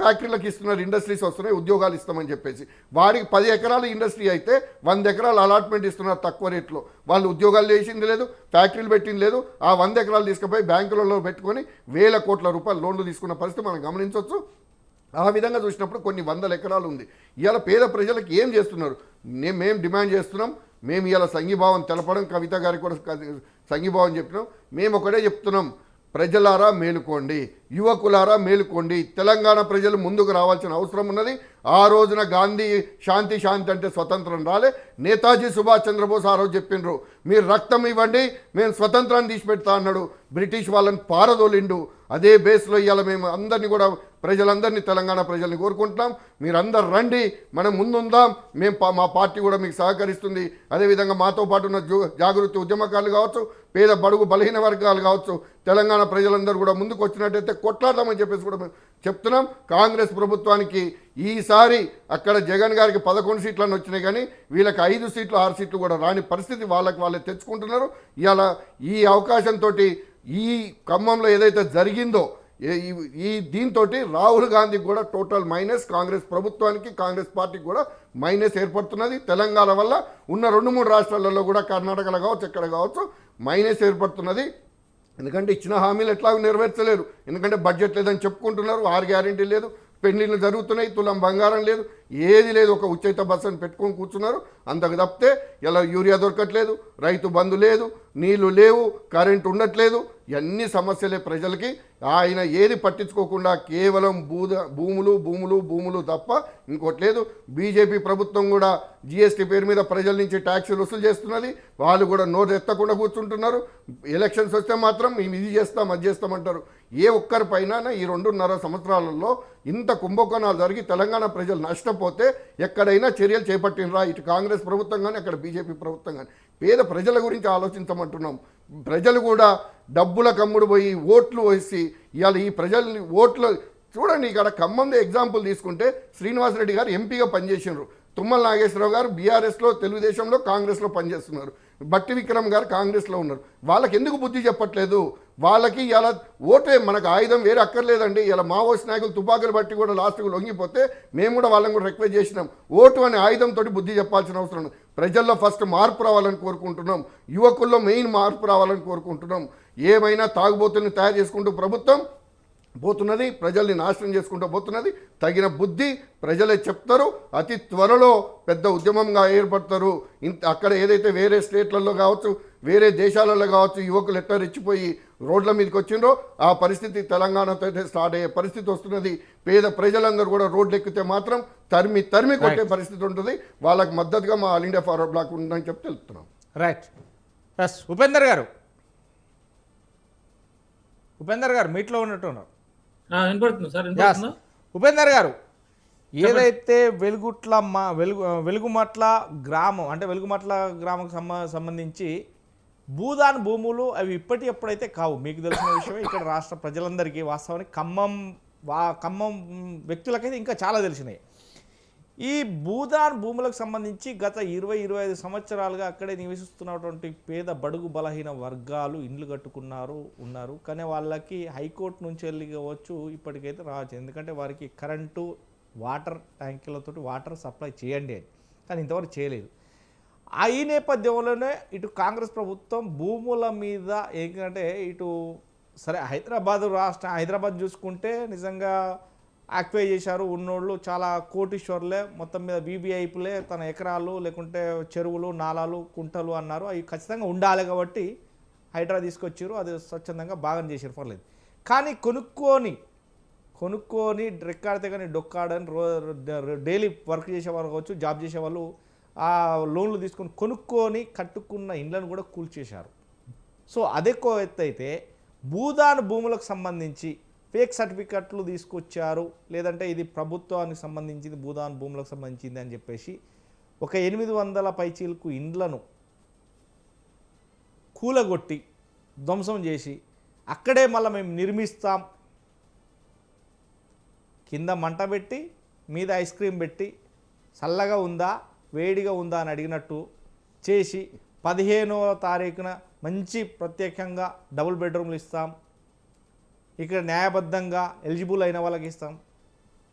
ఫ్యాక్టరీలకు ఇస్తున్నారు, ఇండస్ట్రీస్ వస్తున్నాయి, ఉద్యోగాలు ఇస్తామని చెప్పేసి. వారికి 10 ఎకరాల ఇండస్ట్రీ అయితే 100 ఎకరాలు అలాట్మెంట్ ఇస్తున్నారు తక్కువ రేట్లో. వాళ్ళు ఉద్యోగాలు చేసింది లేదు, ఫ్యాక్టరీలు పెట్టింది లేదు. ఆ 100 ఎకరాలు తీసుకుపోయి బ్యాంకులలో పెట్టుకొని 1000 కోట్ల రూపాయలు లోన్లు తీసుకున్న పరిస్థితి మనం గమనించవచ్చు. ఆ విధంగా చూసినప్పుడు కొన్ని 100 ఎకరాలు ఉంది. ఇవాళ పేద ప్రజలకు ఏం చేస్తున్నారు? మేము డిమాండ్ చేస్తున్నాం. మేము ఇవాళ సంఘీభావం తెలపడం, కవిత గారికి కూడా సంఘీభావం చెప్పినాం. మేము ఒకటే చెప్తున్నాం, ప్రజలారా మేలుకోండి, యువకులారా మేలుకోండి. తెలంగాణ ప్రజలు ముందుకు రావాల్సిన అవసరం ఉన్నది. ఆ రోజున గాంధీ శాంతి అంటే స్వతంత్రం రాలే. నేతాజీ సుభాష్ చంద్రబోస్ ఆ రోజు చెప్పిండ్రు, మీరు రక్తం ఇవ్వండి మేము స్వతంత్రాన్ని తీసిపెడతా అన్నాడు. బ్రిటిష్ వాళ్ళని పారదోలిండు. అదే బేస్లో ఇవాళ మేము అందరినీ కూడా ప్రజలందరినీ తెలంగాణ ప్రజల్ని కోరుకుంటున్నాం, మీరందరు రండి, మనం ముందుందాం. మా పార్టీ కూడా మీకు సహకరిస్తుంది. అదేవిధంగా మాతో పాటు ఉన్న జాగృతి ఉద్యమకారులు కావచ్చు, పేద బడుగు బలహీన వర్గాలు కావచ్చు, తెలంగాణ ప్రజలందరూ కూడా ముందుకు వచ్చినట్టయితే కొట్లాడదామని చెప్పేసి కూడా మేము చెప్తున్నాం. కాంగ్రెస్ ప్రభుత్వానికి ఈసారి అక్కడ జగన్ గారికి 11 సీట్లను వచ్చినాయి, కానీ వీళ్ళకి 5 సీట్లు 6 సీట్లు కూడా రాని పరిస్థితి వాళ్ళే తెచ్చుకుంటున్నారు. ఇవాళ ఈ అవకాశంతో ఈ ఖమ్మంలో ఏదైతే జరిగిందో ఈ దీంతో రాహుల్ గాంధీకి కూడా టోటల్ మైనస్, కాంగ్రెస్ ప్రభుత్వానికి కాంగ్రెస్ పార్టీకి కూడా మైనస్ ఏర్పడుతున్నది. తెలంగాణ వల్ల ఉన్న 2-3 రాష్ట్రాలలో కూడా కర్ణాటకలో కావచ్చు, ఎక్కడ కావచ్చు మైనస్ ఏర్పడుతున్నది. ఎందుకంటే ఇచ్చిన హామీలు ఎట్లాగో నెరవేర్చలేరు. ఎందుకంటే బడ్జెట్ లేదని చెప్పుకుంటున్నారు, 6 గ్యారెంటీ లేదు, పెళ్లిళ్ళు జరుగుతున్నాయి, తులం బంగారం లేదు, ఏది లేదు, ఒక ఉచిత బస్సు అని పెట్టుకొని కూర్చున్నారు. అంతకు తప్పితే ఇలా యూరియా దొరకట్లేదు, రైతు బంధు లేదు, నీళ్లు లేవు, కరెంటు ఉండట్లేదు, ఇవన్నీ సమస్యలే ప్రజలకి. ఆయన ఏది పట్టించుకోకుండా కేవలం భూములు తప్ప ఇంకోటి లేదు. బీజేపీ ప్రభుత్వం కూడా జిఎస్టీ పేరు మీద ప్రజల నుంచి ట్యాక్సులు వసూలు చేస్తున్నది. వాళ్ళు కూడా నోరు ఎత్తకుండా కూర్చుంటున్నారు. ఎలక్షన్స్ వస్తే మాత్రం మేము ఇది చేస్తాం అది చేస్తామంటారు. ఏ ఒక్కరిపైన ఈ 2.5 సంవత్సరాలలో ఇంత కుంభకోణాలు జరిగి తెలంగాణ ప్రజలు నష్టపోతే ఎక్కడైనా చర్యలు చేపట్టినరా? ఇటు కాంగ్రెస్ ప్రభుత్వం కానీ అక్కడ బీజేపీ ప్రభుత్వం కానీ. పేద ప్రజల గురించి ఆలోచించమంటున్నాం. ప్రజలు కూడా డబ్బుల కమ్ముడు పోయి ఓట్లు వేసి ఇవాళ ఈ ప్రజల్ని ఓట్లు చూడండి. ఇక్కడ ఖమ్మంలో ఎగ్జాంపుల్ తీసుకుంటే శ్రీనివాసరెడ్డి గారు ఎంపీగా పనిచేసినారు, తుమ్మల నాగేశ్వరరావు గారు బీఆర్ఎస్లో తెలుగుదేశంలో కాంగ్రెస్లో పనిచేస్తున్నారు, బట్టి విక్రమ్ గారు కాంగ్రెస్లో ఉన్నారు. వాళ్ళకి ఎందుకు బుద్ధి చెప్పట్లేదు? వాళ్ళకి ఇలా ఓటే మనకు ఆయుధం వేరే అక్కర్లేదండి. ఇలా మావోయిస్ట్ నాయకులు తుపాకులు బట్టి కూడా లాస్ట్కు లొంగిపోతే మేము కూడా వాళ్ళని కూడా రిక్వెస్ట్ చేసినాం. ఓటు అనే ఆయుధంతో బుద్ధి చెప్పాల్సిన అవసరం ఉంది. ప్రజల్లో ఫస్ట్ మార్పు రావాలని కోరుకుంటున్నాం, యువకుల్లో మెయిన్ మార్పు రావాలని కోరుకుంటున్నాం. ఏమైనా తాగుబోతుల్ని తయారు చేసుకుంటూ ప్రభుత్వం పోతున్నది, ప్రజల్ని నాశనం చేసుకుంటూ పోతున్నది. తగిన బుద్ధి ప్రజలే చెప్తారు. అతి త్వరలో పెద్ద ఉద్యమంగా ఏర్పడతారు. అక్కడ ఏదైతే వేరే స్టేట్లలో కావచ్చు, వేరే దేశాలలో కావచ్చు, యువకులు ఎట్లా రెచ్చిపోయి రోడ్ల మీదకి వచ్చిండ్రో ఆ పరిస్థితి తెలంగాణతో అయితే స్టార్ట్ అయ్యే పరిస్థితి వస్తున్నది. పేద ప్రజలందరూ కూడా రోడ్లు ఎక్కితే మాత్రం తరిమి కొట్టే పరిస్థితి ఉంటుంది. వాళ్ళకి మద్దతుగా మా ఆల్ ఇండియా ఫార్వర్డ్ బ్లాక్ ఉందని చెప్పి తెలుపుతున్నాం. రైట్. ఎస్ ఉపేందర్ గారు మీట్లో ఉన్నట్టున్నారు. ఉపేందర్ గారు, ఏదైతే వెలుగుమట్ల గ్రామం అంటే వెలుగుమట్ల గ్రామం సంబంధించి భూదాన్ భూములు అవి ఎప్పుడైతే కావు మీకు తెలిసిన విషయం. ఇక్కడ రాష్ట్ర ప్రజలందరికీ వాస్తవానికి ఖమ్మం వ్యక్తులకైతే ఇంకా చాలా తెలిసినాయి. ఈ భూదాన్ భూములకు సంబంధించి గత 20-25 సంవత్సరాలుగా అక్కడే నివసిస్తున్నటువంటి పేద బడుగు బలహీన వర్గాలు ఇండ్లు ఉన్నారు. కానీ వాళ్ళకి హైకోర్టు నుంచి వెళ్ళి కావచ్చు ఇప్పటికైతే రావచ్చు. ఎందుకంటే వారికి కరెంటు వాటర్ ట్యాంకులతోటి వాటర్ సప్లై చేయండి అని, కానీ ఇంతవరకు చేయలేదు. ఈ నేపథ్యంలోనే ఇటు కాంగ్రెస్ ప్రభుత్వం భూముల మీద ఏంటంటే ఇటు సరే హైదరాబాద్ చూసుకుంటే నిజంగా యాక్వై చేశారు. ఉన్నోళ్ళు చాలా కోటీశ్వర్లే, మొత్తం మీద బీబీఐపులే తన ఎకరాలు లేకుంటే చెరువులు నాలాలు కుంటలు అన్నారు. అవి ఖచ్చితంగా ఉండాలి కాబట్టి హైడ్రా తీసుకొచ్చారు. అది స్వచ్ఛందంగా బాగా చేశారు, పర్లేదు. కానీ కొనుక్కొని రెక్కాడితే కానీ డొక్కాడని డైలీ వర్క్ చేసేవాళ్ళు కావచ్చు, జాబ్ చేసేవాళ్ళు ఆ లోన్లు తీసుకొని కొనుక్కొని కట్టుకున్న ఇండ్లను కూడా కూల్చేశారు. సో అదెక్కువ ఎత్తు అయితే భూదాన్ భూములకు సంబంధించి ఫేక్ సర్టిఫికెట్లు తీసుకొచ్చారు, లేదంటే ఇది ప్రభుత్వానికి సంబంధించింది భూదాన్ భూములకు సంబంధించింది అని చెప్పేసి ఒక 800 పైచీలకు ఇండ్లను కూలగొట్టి ధ్వంసం చేసి అక్కడే మళ్ళీ మేము నిర్మిస్తాం, కింద మంట పెట్టి మీద ఐస్ క్రీమ్ పెట్టి చల్లగా ఉందా వేడిగా ఉందా అని అడిగినట్టు చేసి 15వ తారీఖున మంచి ప్రత్యేకంగా డబుల్ బెడ్రూమ్లు ఇస్తాం, ఇక్కడ న్యాయబద్ధంగా ఎలిజిబుల్ అయిన వాళ్ళకి ఇస్తాం.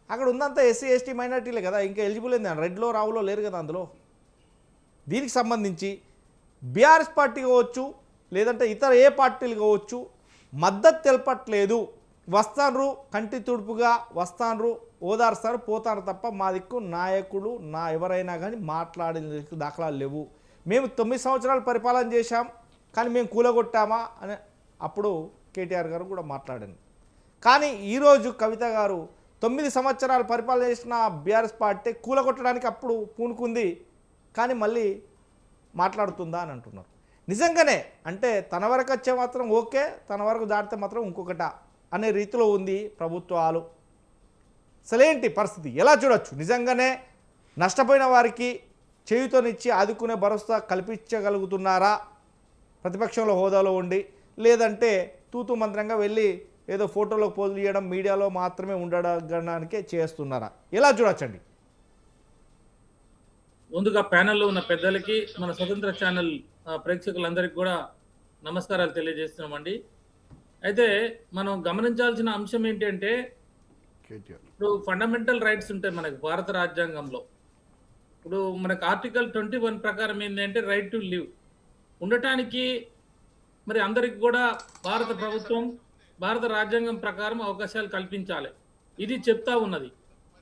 అక్కడ ఉందంతా ఎస్సీ ఎస్టీ మైనార్టీలే కదా, ఇంకా ఎలిజిబుల్ ఏంది? రెడ్లో రావులో లేరు కదా అందులో. దీనికి సంబంధించి బీఆర్ఎస్ పార్టీ కావచ్చు లేదంటే ఇతర ఏ పార్టీలు కావచ్చు మద్దతు తెలపట్లేదు. వస్తాన్రు కంటి తుడుపుగా వస్తాన్రు, ఓదార్స్తారు, పోతారు తప్ప మా దిక్కు నాయకులు ఎవరైనా కానీ మాట్లాడిన దాఖలాలు లేవు. మేము 9 సంవత్సరాలు పరిపాలన చేశాం కానీ మేము కూలగొట్టామా అని అప్పుడు కేటీఆర్ గారు కూడా మాట్లాడింది. కానీ ఈరోజు కవిత గారు 9 సంవత్సరాలు పరిపాలన చేసిన బీఆర్ఎస్ పార్టీ కూలగొట్టడానికి అప్పుడు పూనుకుంది, కానీ మళ్ళీ మాట్లాడుతుందా అని అంటున్నారు. నిజంగానే అంటే తన వరకు వచ్చే మాత్రం ఓకే, తన వరకు దాటితే మాత్రం ఇంకొకట అనే రీతిలో ఉంది ప్రభుత్వాలు. అసలేంటి పరిస్థితి, ఎలా చూడొచ్చు? నిజంగానే నష్టపోయిన వారికి చేయుతోనిచ్చి ఆదుకునే భరోసా కల్పించగలుగుతున్నారా ప్రతిపక్షంలో హోదాలో ఉండి, లేదంటే తూతూ మంత్రంగా వెళ్ళి ఏదో ఫోటోలో పోజులు చేయడం, మీడియాలో మాత్రమే ఉండడానికే చేస్తున్నారా? ఎలా చూడొచ్చండి? ముందుగా ప్యానెల్లో ఉన్న పెద్దలకి, మన స్వతంత్ర ఛానల్ ప్రేక్షకులందరికీ కూడా నమస్కారాలు తెలియజేస్తున్నామండి. అయితే మనం గమనించాల్సిన అంశం ఏంటంటే, ఇప్పుడు ఫండమెంటల్ రైట్స్ ఉంటాయి మనకి భారత రాజ్యాంగంలో. ఇప్పుడు మనకు ఆర్టికల్ 21 ప్రకారం ఏంటంటే రైట్ టు లివ్, ఉండటానికి మరి అందరికి కూడా భారత ప్రభుత్వం భారత రాజ్యాంగం ప్రకారం అవకాశాలు కల్పించాలి, ఇది చెప్తా ఉన్నది.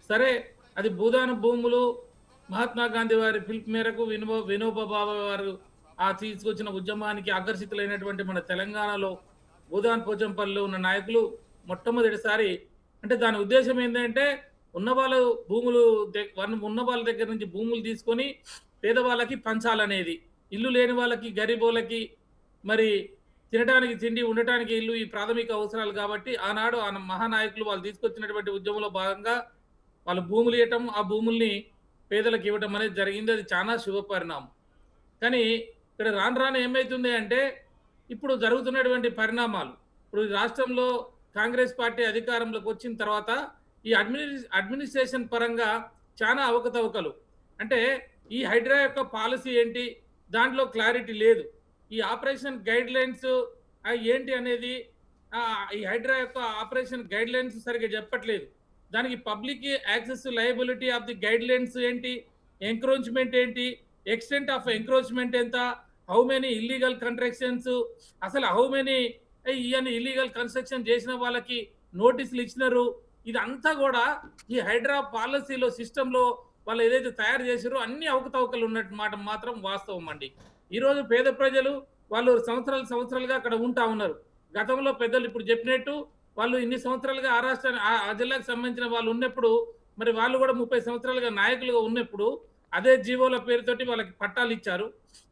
సరే, అది భూదాన భూములు మహాత్మా గాంధీ వారి పిలుపు మేరకు వినోబా భావే వారు ఆ తీసుకొచ్చిన ఉద్యమానికి ఆకర్షితులైనటువంటి మన తెలంగాణలో భూదాన్ పోచంపల్లిలో ఉన్న నాయకులు మొట్టమొదటిసారి, అంటే దాని ఉద్దేశం ఏంటంటే ఉన్న వాళ్ళ దగ్గర నుంచి భూములు తీసుకొని పేదవాళ్ళకి పంచాలనేది, ఇల్లు లేని వాళ్ళకి, గరీబోళ్ళకి మరి తినడానికి తిండి, ఉండటానికి ఇల్లు, ఈ ప్రాథమిక అవసరాలు. కాబట్టి ఆనాడు ఆ మహానాయకులు వాళ్ళు తీసుకొచ్చినటువంటి ఉద్యమంలో భాగంగా వాళ్ళు భూములు ఇవ్వటం, ఆ భూముల్ని పేదలకు ఇవ్వటం అనేది జరిగింది. అది చాలా శుభ పరిణామం. కానీ ఇక్కడ రాను ఏమవుతుంది అంటే, ఇప్పుడు జరుగుతున్నటువంటి పరిణామాలు, ఇప్పుడు రాష్ట్రంలో కాంగ్రెస్ పార్టీ అధికారంలోకి వచ్చిన తర్వాత ఈ అడ్మినిస్ట్రేషన్ పరంగా చాలా అవకతవకలు. అంటే ఈ హైడ్రా యొక్క పాలసీ ఏంటి, దాంట్లో క్లారిటీ లేదు. ఈ ఆపరేషన్ గైడ్ లైన్స్ ఏంటి అనేది, ఈ హైడ్రా యొక్క ఆపరేషన్ గైడ్ లైన్స్ సరిగ్గా చెప్పట్లేదు. దానికి public access liability of the guide lines ఏంటి, ఎంక్రోచ్మెంట్ ఏంటి, ఎక్స్టెంట్ ఆఫ్ ఎంక్రోచ్మెంట్ ఎంత, హౌ మెనీ ఇల్లీగల్ కన్స్ట్రక్షన్స్, అసలు హౌ మెనీ ఇవన్నీ ఇల్లీగల్ కన్స్ట్రక్షన్ చేసిన వాళ్ళకి నోటీసులు ఇచ్చినారు. ఇదంతా కూడా ఈ హైడ్రా పాలసీలో సిస్టంలో వాళ్ళు ఏదైతే తయారు చేశారో అన్ని అవకతవకలు ఉన్నట్టు మాట మాత్రం వాస్తవం అండి. ఈరోజు పేద ప్రజలు వాళ్ళు సంవత్సరాలుగా అక్కడ ఉంటా ఉన్నారు. గతంలో పెద్దలు ఇప్పుడు చెప్పినట్టు వాళ్ళు ఇన్ని సంవత్సరాలుగా ఆ రాష్ట్రాన్ని ఆ జిల్లాకు సంబంధించిన వాళ్ళు ఉన్నప్పుడు, మరి వాళ్ళు కూడా 30 సంవత్సరాలుగా నాయకులుగా ఉన్నప్పుడు అదే జీవోల పేరుతోటి వాళ్ళకి పట్టాలు ఇచ్చారు,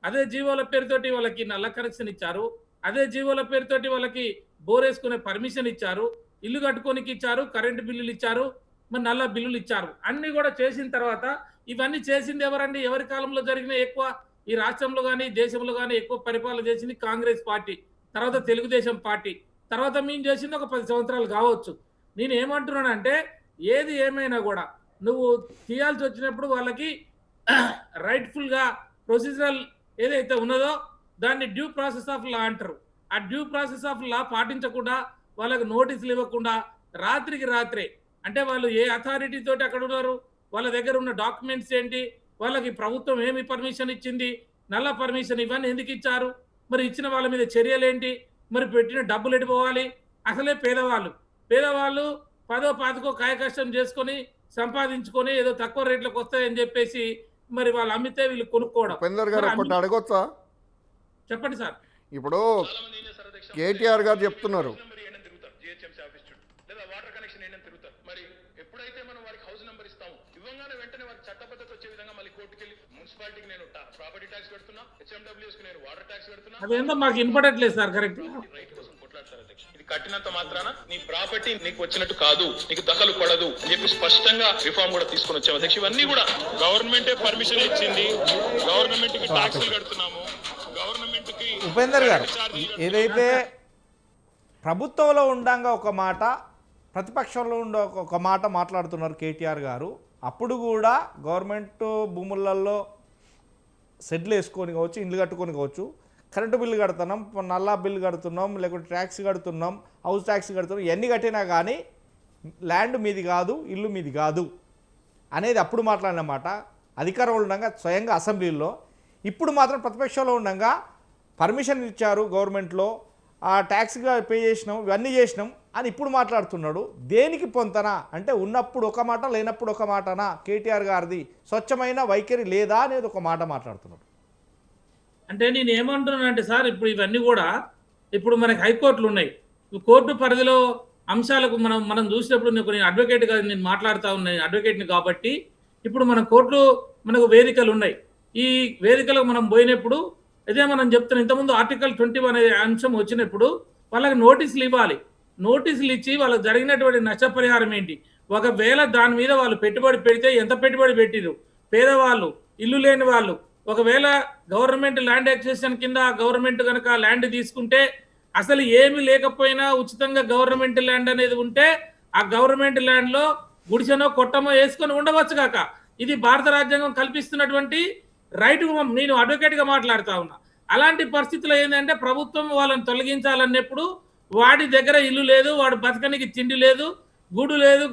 అదే జీవోల పేరుతోటి వాళ్ళకి నల్ల కనెక్షన్ ఇచ్చారు, అదే జీవోల పేరుతోటి వాళ్ళకి బోర్ వేసుకునే పర్మిషన్ ఇచ్చారు, ఇల్లు కట్టుకోనికి ఇచ్చారు, కరెంటు బిల్లులు ఇచ్చారు, మరి నల్ల బిల్లులు ఇచ్చారు. అన్ని కూడా చేసిన తర్వాత ఇవన్నీ చేసింది ఎవరండి? ఎవరి కాలంలో జరిగిన ఎక్కువ ఈ రాష్ట్రంలో కానీ దేశంలో కానీ ఎక్కువ పరిపాలన చేసింది కాంగ్రెస్ పార్టీ, తర్వాత తెలుగుదేశం పార్టీ, తర్వాత మేము చేసింది ఒక 10 సంవత్సరాలు కావచ్చు. నేను ఏమంటున్నానంటే, ఏది ఏమైనా కూడా నువ్వు తీయాల్సి వచ్చినప్పుడు వాళ్ళకి రైట్ఫుల్గా ప్రొసీజరల్ ఏదైతే ఉన్నదో దాన్ని డ్యూ ప్రాసెస్ ఆఫ్ లా అంటారు. ఆ డ్యూ ప్రాసెస్ ఆఫ్ లా పాటించకుండా, వాళ్ళకి నోటీసులు ఇవ్వకుండా, రాత్రికి రాత్రే, అంటే వాళ్ళు ఏ అథారిటీ తోటి అక్కడ ఉన్నారు, వాళ్ళ దగ్గర ఉన్న డాక్యుమెంట్స్ ఏంటి, వాళ్ళకి ప్రభుత్వం ఏమి పర్మిషన్ ఇచ్చింది, నల్ల పర్మిషన్, ఇవన్నీ ఎందుకు ఇచ్చారు, మరి ఇచ్చిన వాళ్ళ మీద చర్యలు ఏంటి, మరి పెట్టిన డబ్బులు ఎడిపోవాలి. అసలే పేదవాళ్ళు 10ో 15కో కాయ కష్టం చేసుకొని సంపాదించుకొని ఏదో తక్కువ రేట్లకు వస్తాయని చెప్పేసి మరి వాళ్ళు అమ్మితే వీళ్ళు కొనుక్కోవడం. అడగొచ్చా? చెప్పండి సార్. ఇప్పుడు కేటీఆర్ గారు చెప్తున్నారు, వాటర్ కనెక్షన్ ఏంటని తిరుగుతారు. మరి ఎప్పుడైతే మనం వారికి హౌస్ నెంబర్ ఇస్తాము, ఇవ్వగానే వెంటనే వారికి చట్టబద్ధత వచ్చే విధంగా మళ్ళీ కోర్టుకి వెళ్ళి మున్సిపాలిటీకి నేను ప్రాపర్టీ ట్యాక్స్ పెడుతున్నా, HMWS కి నేను వాటర్ ట్యాక్స్ పెడుతున్నా, అదేందో మాకు వినపడట్లేదు సార్. కరెక్ట్ రైట్ కోసం కొట్లాడతారు అధ్యక్ష. ఇది కట్టినంత మాత్రాన నీ ప్రాపర్టీ నీకు వచ్చినట్టు కాదు, నీకు దఖలు పడదు అని చెప్పి స్పష్టంగా రిఫార్మ్ కూడా తీసుకొని వచ్చాము అధ్యక్ష. ఇవన్నీ కూడా గవర్నమెంటే పర్మిషన్ ఇచ్చింది, గవర్నమెంట్ కి ట్యాక్సులు కడుతున్నాము, గవర్నమెంట్ కి. ఉపేందర్ గారు, ఏదైతే ప్రభుత్వంలో ఉండంగా ఒక మాట, ప్రతిపక్షంలో ఉండే ఒక మాట మాట్లాడుతున్నారు కేటీఆర్ గారు. అప్పుడు కూడా గవర్నమెంట్ భూములలో షెడ్లు వేసుకొని కావచ్చు, ఇండ్లు కట్టుకొని కావచ్చు, కరెంటు బిల్లు కడుతున్నాం, నల్లా బిల్లు కడుతున్నాం, లేకుంటే ట్యాక్స్ కడుతున్నాం, హౌస్ ట్యాక్స్ కడుతున్నాం, ఇవన్నీ కట్టినా కానీ ల్యాండ్ మీది కాదు, ఇల్లు మీది కాదు అనేది అప్పుడు మాట్లాడిన మాట అధికారంలో ఉండగా స్వయంగా అసెంబ్లీలో. ఇప్పుడు మాత్రం ప్రతిపక్షంలో ఉండగా పర్మిషన్ ఇచ్చారు గవర్నమెంట్లో, ఆ ట్యాక్స్గా పే చేసినాం, ఇవన్నీ చేసినాం అని ఇప్పుడు మాట్లాడుతున్నాడు. దేనికి పొంతనా అంటే ఉన్నప్పుడు ఒక మాట, లేనప్పుడు ఒక మాటనా? కేటీఆర్ గారిది స్వచ్ఛమైన వైఖరి లేదా అనేది ఒక మాట మాట్లాడుతున్నాడు. అంటే నేను ఏమంటున్నానంటే సార్, ఇప్పుడు ఇవన్నీ కూడా ఇప్పుడు మనకి హైకోర్టులు ఉన్నాయి. కోర్టు పరిధిలో అంశాలకు మనం చూసినప్పుడు నేను అడ్వకేట్గా నేను మాట్లాడుతూ ఉన్నాను, అడ్వకేట్ని కాబట్టి ఇప్పుడు మన కోర్టు మనకు వేదికలు ఉన్నాయి. ఈ వేదికలకు మనం పోయినప్పుడు అదే మనం చెప్తున్నాం, ఇంతకుముందు ఆర్టికల్ 21 అనే అంశం వచ్చినప్పుడు వాళ్ళకి నోటీసులు ఇవ్వాలి. నోటీసులు ఇచ్చి వాళ్ళకి జరిగినటువంటి నష్టపరిహారం ఏంటి, ఒకవేళ దాని మీద వాళ్ళు పెట్టుబడి పెడితే ఎంత పెట్టుబడి పెట్టిరు, పేదవాళ్ళు, ఇల్లు లేని వాళ్ళు, ఒకవేళ గవర్నమెంట్ ల్యాండ్ ఎక్విజిషన్ కింద గవర్నమెంట్ కనుక ల్యాండ్ తీసుకుంటే అసలు ఏమి లేకపోయినా ఉచితంగా గవర్నమెంట్ ల్యాండ్ అనేది ఉంటే ఆ గవర్నమెంట్ ల్యాండ్ లో గుడిసెనో కొట్టమో వేసుకొని ఉండవచ్చు కాక. ఇది భారత రాజ్యాంగం కల్పిస్తున్నటువంటి రైట్. నేను అడ్వకేట్ గా మాట్లాడుతా ఉన్నా. అలాంటి పరిస్థితుల్లో ఏంటంటే ప్రభుత్వం వాళ్ళని తొలగించాలన్నప్పుడు వాడి దగ్గర ఇల్లు లేదు, వాడు బతకనికి తిండి లేదు, గూడు లేదు,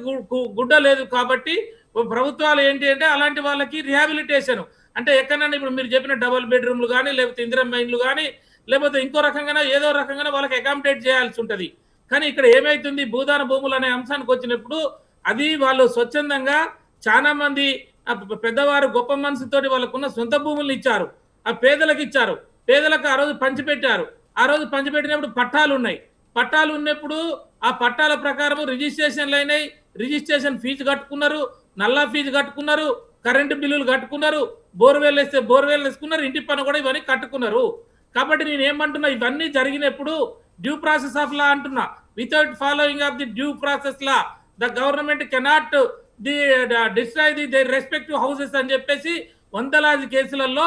గుడ్డ లేదు. కాబట్టి ప్రభుత్వాలు ఏంటి అంటే అలాంటి వాళ్ళకి రిహాబిలిటేషన్ అంటే ఎక్కడైనా ఇప్పుడు మీరు చెప్పిన డబుల్ బెడ్రూమ్లు కానీ లేకపోతే ఇందిరమ్మ ఇండ్లు కానీ లేకపోతే ఇంకో రకంగా ఏదో రకంగా వాళ్ళకి అకామిడేట్ చేయాల్సి ఉంటుంది. కానీ ఇక్కడ ఏమైతుంది, భూదాన భూములు అనే అంశానికి వచ్చినప్పుడు అది వాళ్ళు స్వచ్ఛందంగా చాలా మంది పెద్దవారు గొప్ప మనసుతోటి వాళ్ళకున్న సొంత భూములను ఇచ్చారు, ఆ పేదలకు ఇచ్చారు. పేదలకు ఆ రోజు పంచిపెట్టారు. ఆ రోజు పంచిపెట్టినప్పుడు పట్టాలు ఉన్నాయి. పట్టాలు ఉన్నప్పుడు ఆ పట్టాల ప్రకారం రిజిస్ట్రేషన్లు అయినాయి, రిజిస్ట్రేషన్ ఫీజు కట్టుకున్నారు, నల్లా ఫీజు కట్టుకున్నారు, కరెంటు బిల్లులు కట్టుకున్నారు, బోర్వెల్ వేస్తే బోర్వెల్ వేసుకున్నారు, ఇంటి పన్ను కూడా ఇవన్నీ కట్టుకున్నారు. కాబట్టి నేను ఏమంటున్నా, ఇవన్నీ జరిగినప్పుడు డ్యూ ప్రాసెస్ ఆఫ్ లా అంటున్నా. Without following of the due process law the government cannot destroy the respective houses అని చెప్పేసి వందలాది కేసులలో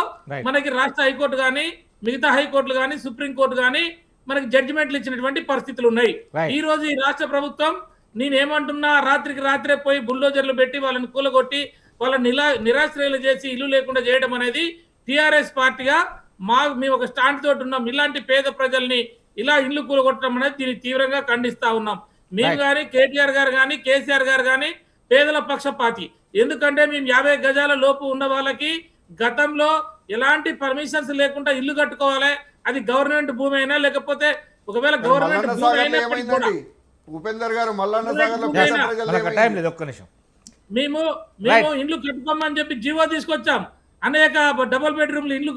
మనకి రాష్ట్ర హైకోర్టు కానీ మిగతా హైకోర్టులు కానీ సుప్రీంకోర్టు కానీ మనకి జడ్జిమెంట్లు ఇచ్చినటువంటి పరిస్థితులు ఉన్నాయి. ఈ రోజు ఈ రాష్ట్ర ప్రభుత్వం నేనేమంటున్నా, రాత్రికి రాత్రే పోయి బుల్డోజర్లు పెట్టి వాళ్ళని కూలగొట్టి వాళ్ళని నిరాశ్రయాలు చేసి ఇల్లు లేకుండా చేయడం అనేది టిఆర్ఎస్ పార్టీగా మేము ఒక స్టాండ్ తోటి ఉన్నాం. ఇలాంటి పేద ప్రజల్ని ఇలా ఇల్లు కూలగొట్టడం అనేది దీన్ని తీవ్రంగా ఖండిస్తా ఉన్నాం. మేము కానీ కేటీఆర్ గారు కానీ కేసీఆర్ గారు కానీ పేదల పక్షపాతి. ఎందుకంటే మేము 50 గజాల లోపు ఉన్న వాళ్ళకి గతంలో ఎలాంటి పర్మిషన్స్ లేకుండా ఇల్లు కట్టుకోవాలి. అది గవర్నమెంట్ భూమి అయినా లేకపోతే ఒకవేళ గవర్నమెంట్ భూమి అయినప్పటికీ కూడా ఉపేందర్ గారు మల్లన్న సాగర్ లో టైం లేదు, ఒక్క నిమిషం. మేము ఇండ్లు కట్టుకోమని చెప్పి జీవో తీసుకొచ్చాం. అనేక డబుల్ బెడ్రూమ్లు ఇండ్లు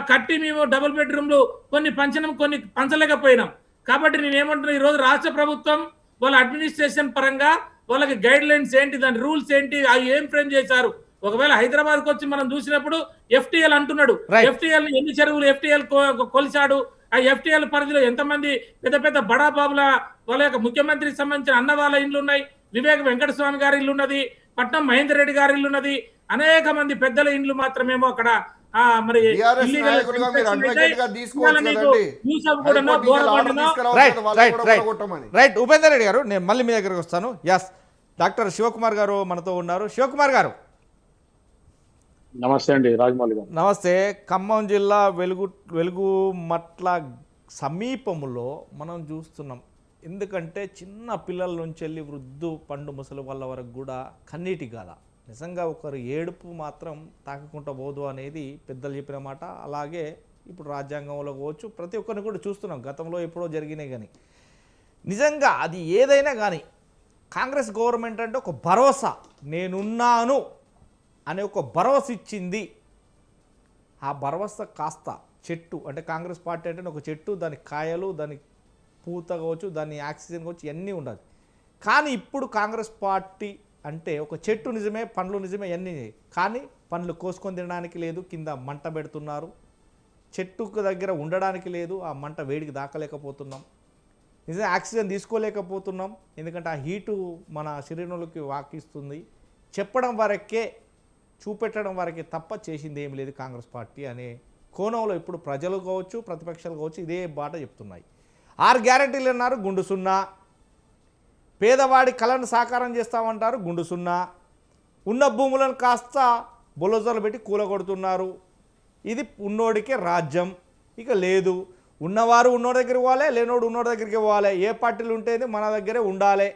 కట్టి మేము డబుల్ బెడ్రూమ్లు కొన్ని పంచడం, కొన్ని పంచలేకపోయినాం. కాబట్టి నేనేమంటున్నా, ఈ రోజు రాష్ట్ర ప్రభుత్వం వాళ్ళ అడ్మినిస్ట్రేషన్ పరంగా వాళ్ళకి గైడ్ లైన్స్ ఏంటి, దాని రూల్స్ ఏంటి, అవి ఏం ఫ్రేమ్ చేశారు. ఒకవేళ హైదరాబాద్కి వచ్చి మనం చూసినప్పుడు FTL అంటున్నాడు, FTL ఎన్ని చెరువులు FTL కొలిచాడు, ఆ FTL పరిధిలో ఎంతమంది పెద్ద పెద్ద బడా బాబుల వాళ్ళ యొక్క ముఖ్యమంత్రికి సంబంధించిన అన్న వాళ్ళ ఇల్లు ఉన్నాయి, వివేక్ వెంకటస్వామి గారి ఇల్లు ఉన్నది, పట్నం మహేందర్ రెడ్డి గారి ఇల్లు ఉన్నది, అనేక మంది పెద్దల ఇండ్లు మాత్రమేమో అక్కడ మరి రైట్. ఉపేందర్ రెడ్డి గారు, నేను మళ్ళీ మీ దగ్గరకు వస్తాను. ఎస్, డాక్టర్ శివకుమార్ గారు మనతో ఉన్నారు. శివకుమార్ గారు నమస్తే అండి. రాజమౌళి గారు నమస్తే. ఖమ్మం జిల్లా వెలుగుమట్ల సమీపంలో మనం చూస్తున్నాం. ఎందుకంటే చిన్న పిల్లల నుంచి వెళ్ళి వృద్ధు పండు ముసలి వాళ్ళ వరకు కూడా కన్నీటి గాథ. నిజంగా ఒకరు ఏడుపు మాత్రం తాకకుండా పోదు అనేది పెద్దలు చెప్పిన మాట. అలాగే ఇప్పుడు రాజ్యాంగంలో కావచ్చు, ప్రతి ఒక్కరిని కూడా చూస్తున్నాం. గతంలో ఎప్పుడో జరిగినాయి. కానీ నిజంగా అది ఏదైనా కానీ కాంగ్రెస్ గవర్నమెంట్ అంటే ఒక భరోసా, నేనున్నాను అనే ఒక భరోసా ఇచ్చింది. ఆ భరోసా కాస్త చెట్టు అంటే కాంగ్రెస్ పార్టీ అంటే ఒక చెట్టు, దాని కాయలు, దాని పూత కావచ్చు, దాని ఆక్సిజన్ కావచ్చు, ఇవన్నీ ఉండదు. కానీ ఇప్పుడు కాంగ్రెస్ పార్టీ అంటే ఒక చెట్టు నిజమే, పండ్లు నిజమే, అన్నీ. కానీ పండ్లు కోసుకొని తినడానికి లేదు, కింద మంట పెడుతున్నారు. చెట్టుకు దగ్గర ఉండడానికి లేదు, ఆ మంట వేడికి దాకలేకపోతున్నాం. నిజంగా ఆక్సిజన్ తీసుకోలేకపోతున్నాం, ఎందుకంటే ఆ హీటు మన శరీరంలోకి వాకిస్తుంది. చెప్పడం వరకే, చూపెట్టడం వరకే తప్ప చేసింది ఏమి లేదు కాంగ్రెస్ పార్టీ అనే కోణంలో ఇప్పుడు ప్రజలు కావచ్చు, ప్రతిపక్షాలు కావచ్చు ఇదే బాట చెప్తున్నాయి. 6 గ్యారెంటీలు అన్నారు, గుండు సున్నా. పేదవాడి కళను సాకారం చేస్తామంటారు, గుండు సున్నా. ఉన్న భూములను కాస్త బుల్డోజర్లు పెట్టి కూలగొడుతున్నారు. ఇది ఉన్నోడికే రాజ్యం. ఇక లేదు, ఉన్నవారు ఉన్నోడి దగ్గరికి పోవాలి, లేనోడు ఉన్నోడి దగ్గరికి పోవాలి. ఏ పార్టీలు ఉంటేది మన దగ్గరే ఉండాలి,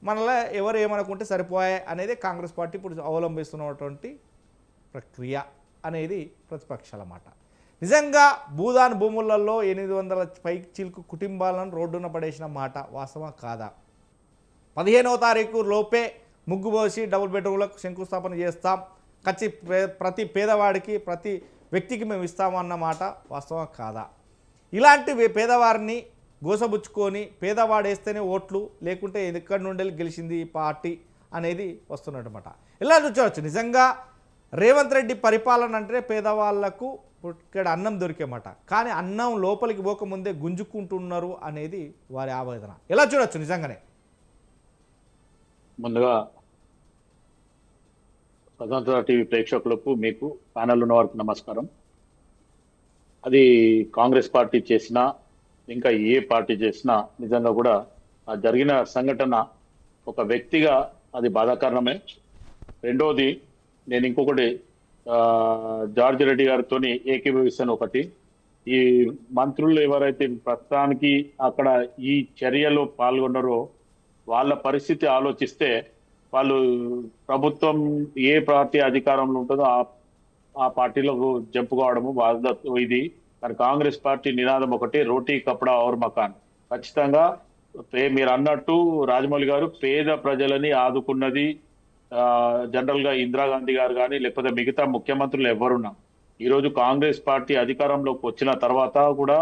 మనలో ఎవరు ఏమనుకుంటే సరిపోయే అనేది కాంగ్రెస్ పార్టీ ఇప్పుడు అవలంబిస్తున్నటువంటి ప్రక్రియ అనేది ప్రతిపక్షాల మాట. నిజంగా భూదాన్ భూములలో 800 పైకి చిలుకు కుటుంబాలను రోడ్డున పడేసిన మాట వాస్తవం కాదా? 15వ తారీఖు లోపే ముగ్గు పోసి డబుల్ బెడ్రూమ్లకు శంకుస్థాపన చేస్తాం, ప్రతి పేదవాడికి ప్రతి వ్యక్తికి మేము ఇస్తామన్నమాట వాస్తవం కాదా? ఇలాంటి పేదవారిని గోసబుచ్చుకొని పేదవాడు వేస్తేనే ఓట్లు లేకుంటే ఎక్కడి నుండి గెలిచింది ఈ పార్టీ అనేది వస్తున్నమాట. ఎలా చూడవచ్చు నిజంగా రేవంత్ రెడ్డి పరిపాలన అంటే పేదవాళ్లకు ఇక్కడ అన్నం దొరికేమాట, కానీ అన్నం లోపలికి పోకముందే గుంజుకుంటున్నారు అనేది వారి ఆవేదన. ఎలా చూడొచ్చు నిజంగానే? ముందుగా స్వతంత్ర టీవీ ప్రేక్షకులకు, మీకు ప్యానల్ ఉన్న వారికి నమస్కారం. అది కాంగ్రెస్ పార్టీ చేసినా ఇంకా ఏ పార్టీ చేసినా నిజంగా కూడా ఆ జరిగిన సంఘటన ఒక వ్యక్తిగా అది బాధాకరణమే. రెండోది, నేను ఇంకొకటి జార్జ్ రెడ్డి గారితో ఏకీభవిస్తాను. ఒకటి, ఈ మంత్రులు ఎవరైతే ప్రస్తుతానికి అక్కడ ఈ చర్యలో పాల్గొన్నారో వాళ్ళ పరిస్థితి ఆలోచిస్తే వాళ్ళు ప్రభుత్వం ఏ పార్టీ అధికారంలో ఉంటుందో ఆ పార్టీలకు జంపు కావడము బాధ ఇది. కానీ కాంగ్రెస్ పార్టీ నినాదం ఒకటి, రోటీ కపడా ఔర్ మకాన్. ఖచ్చితంగా మీరు అన్నట్టు రాజమౌళి గారు పేద ప్రజలని ఆదుకున్నది జనరల్ గా ఇందిరాగాంధీ గారు కానీ లేకపోతే మిగతా ముఖ్యమంత్రులు ఎవరున్నా. ఈరోజు కాంగ్రెస్ పార్టీ అధికారంలోకి వచ్చిన తర్వాత కూడా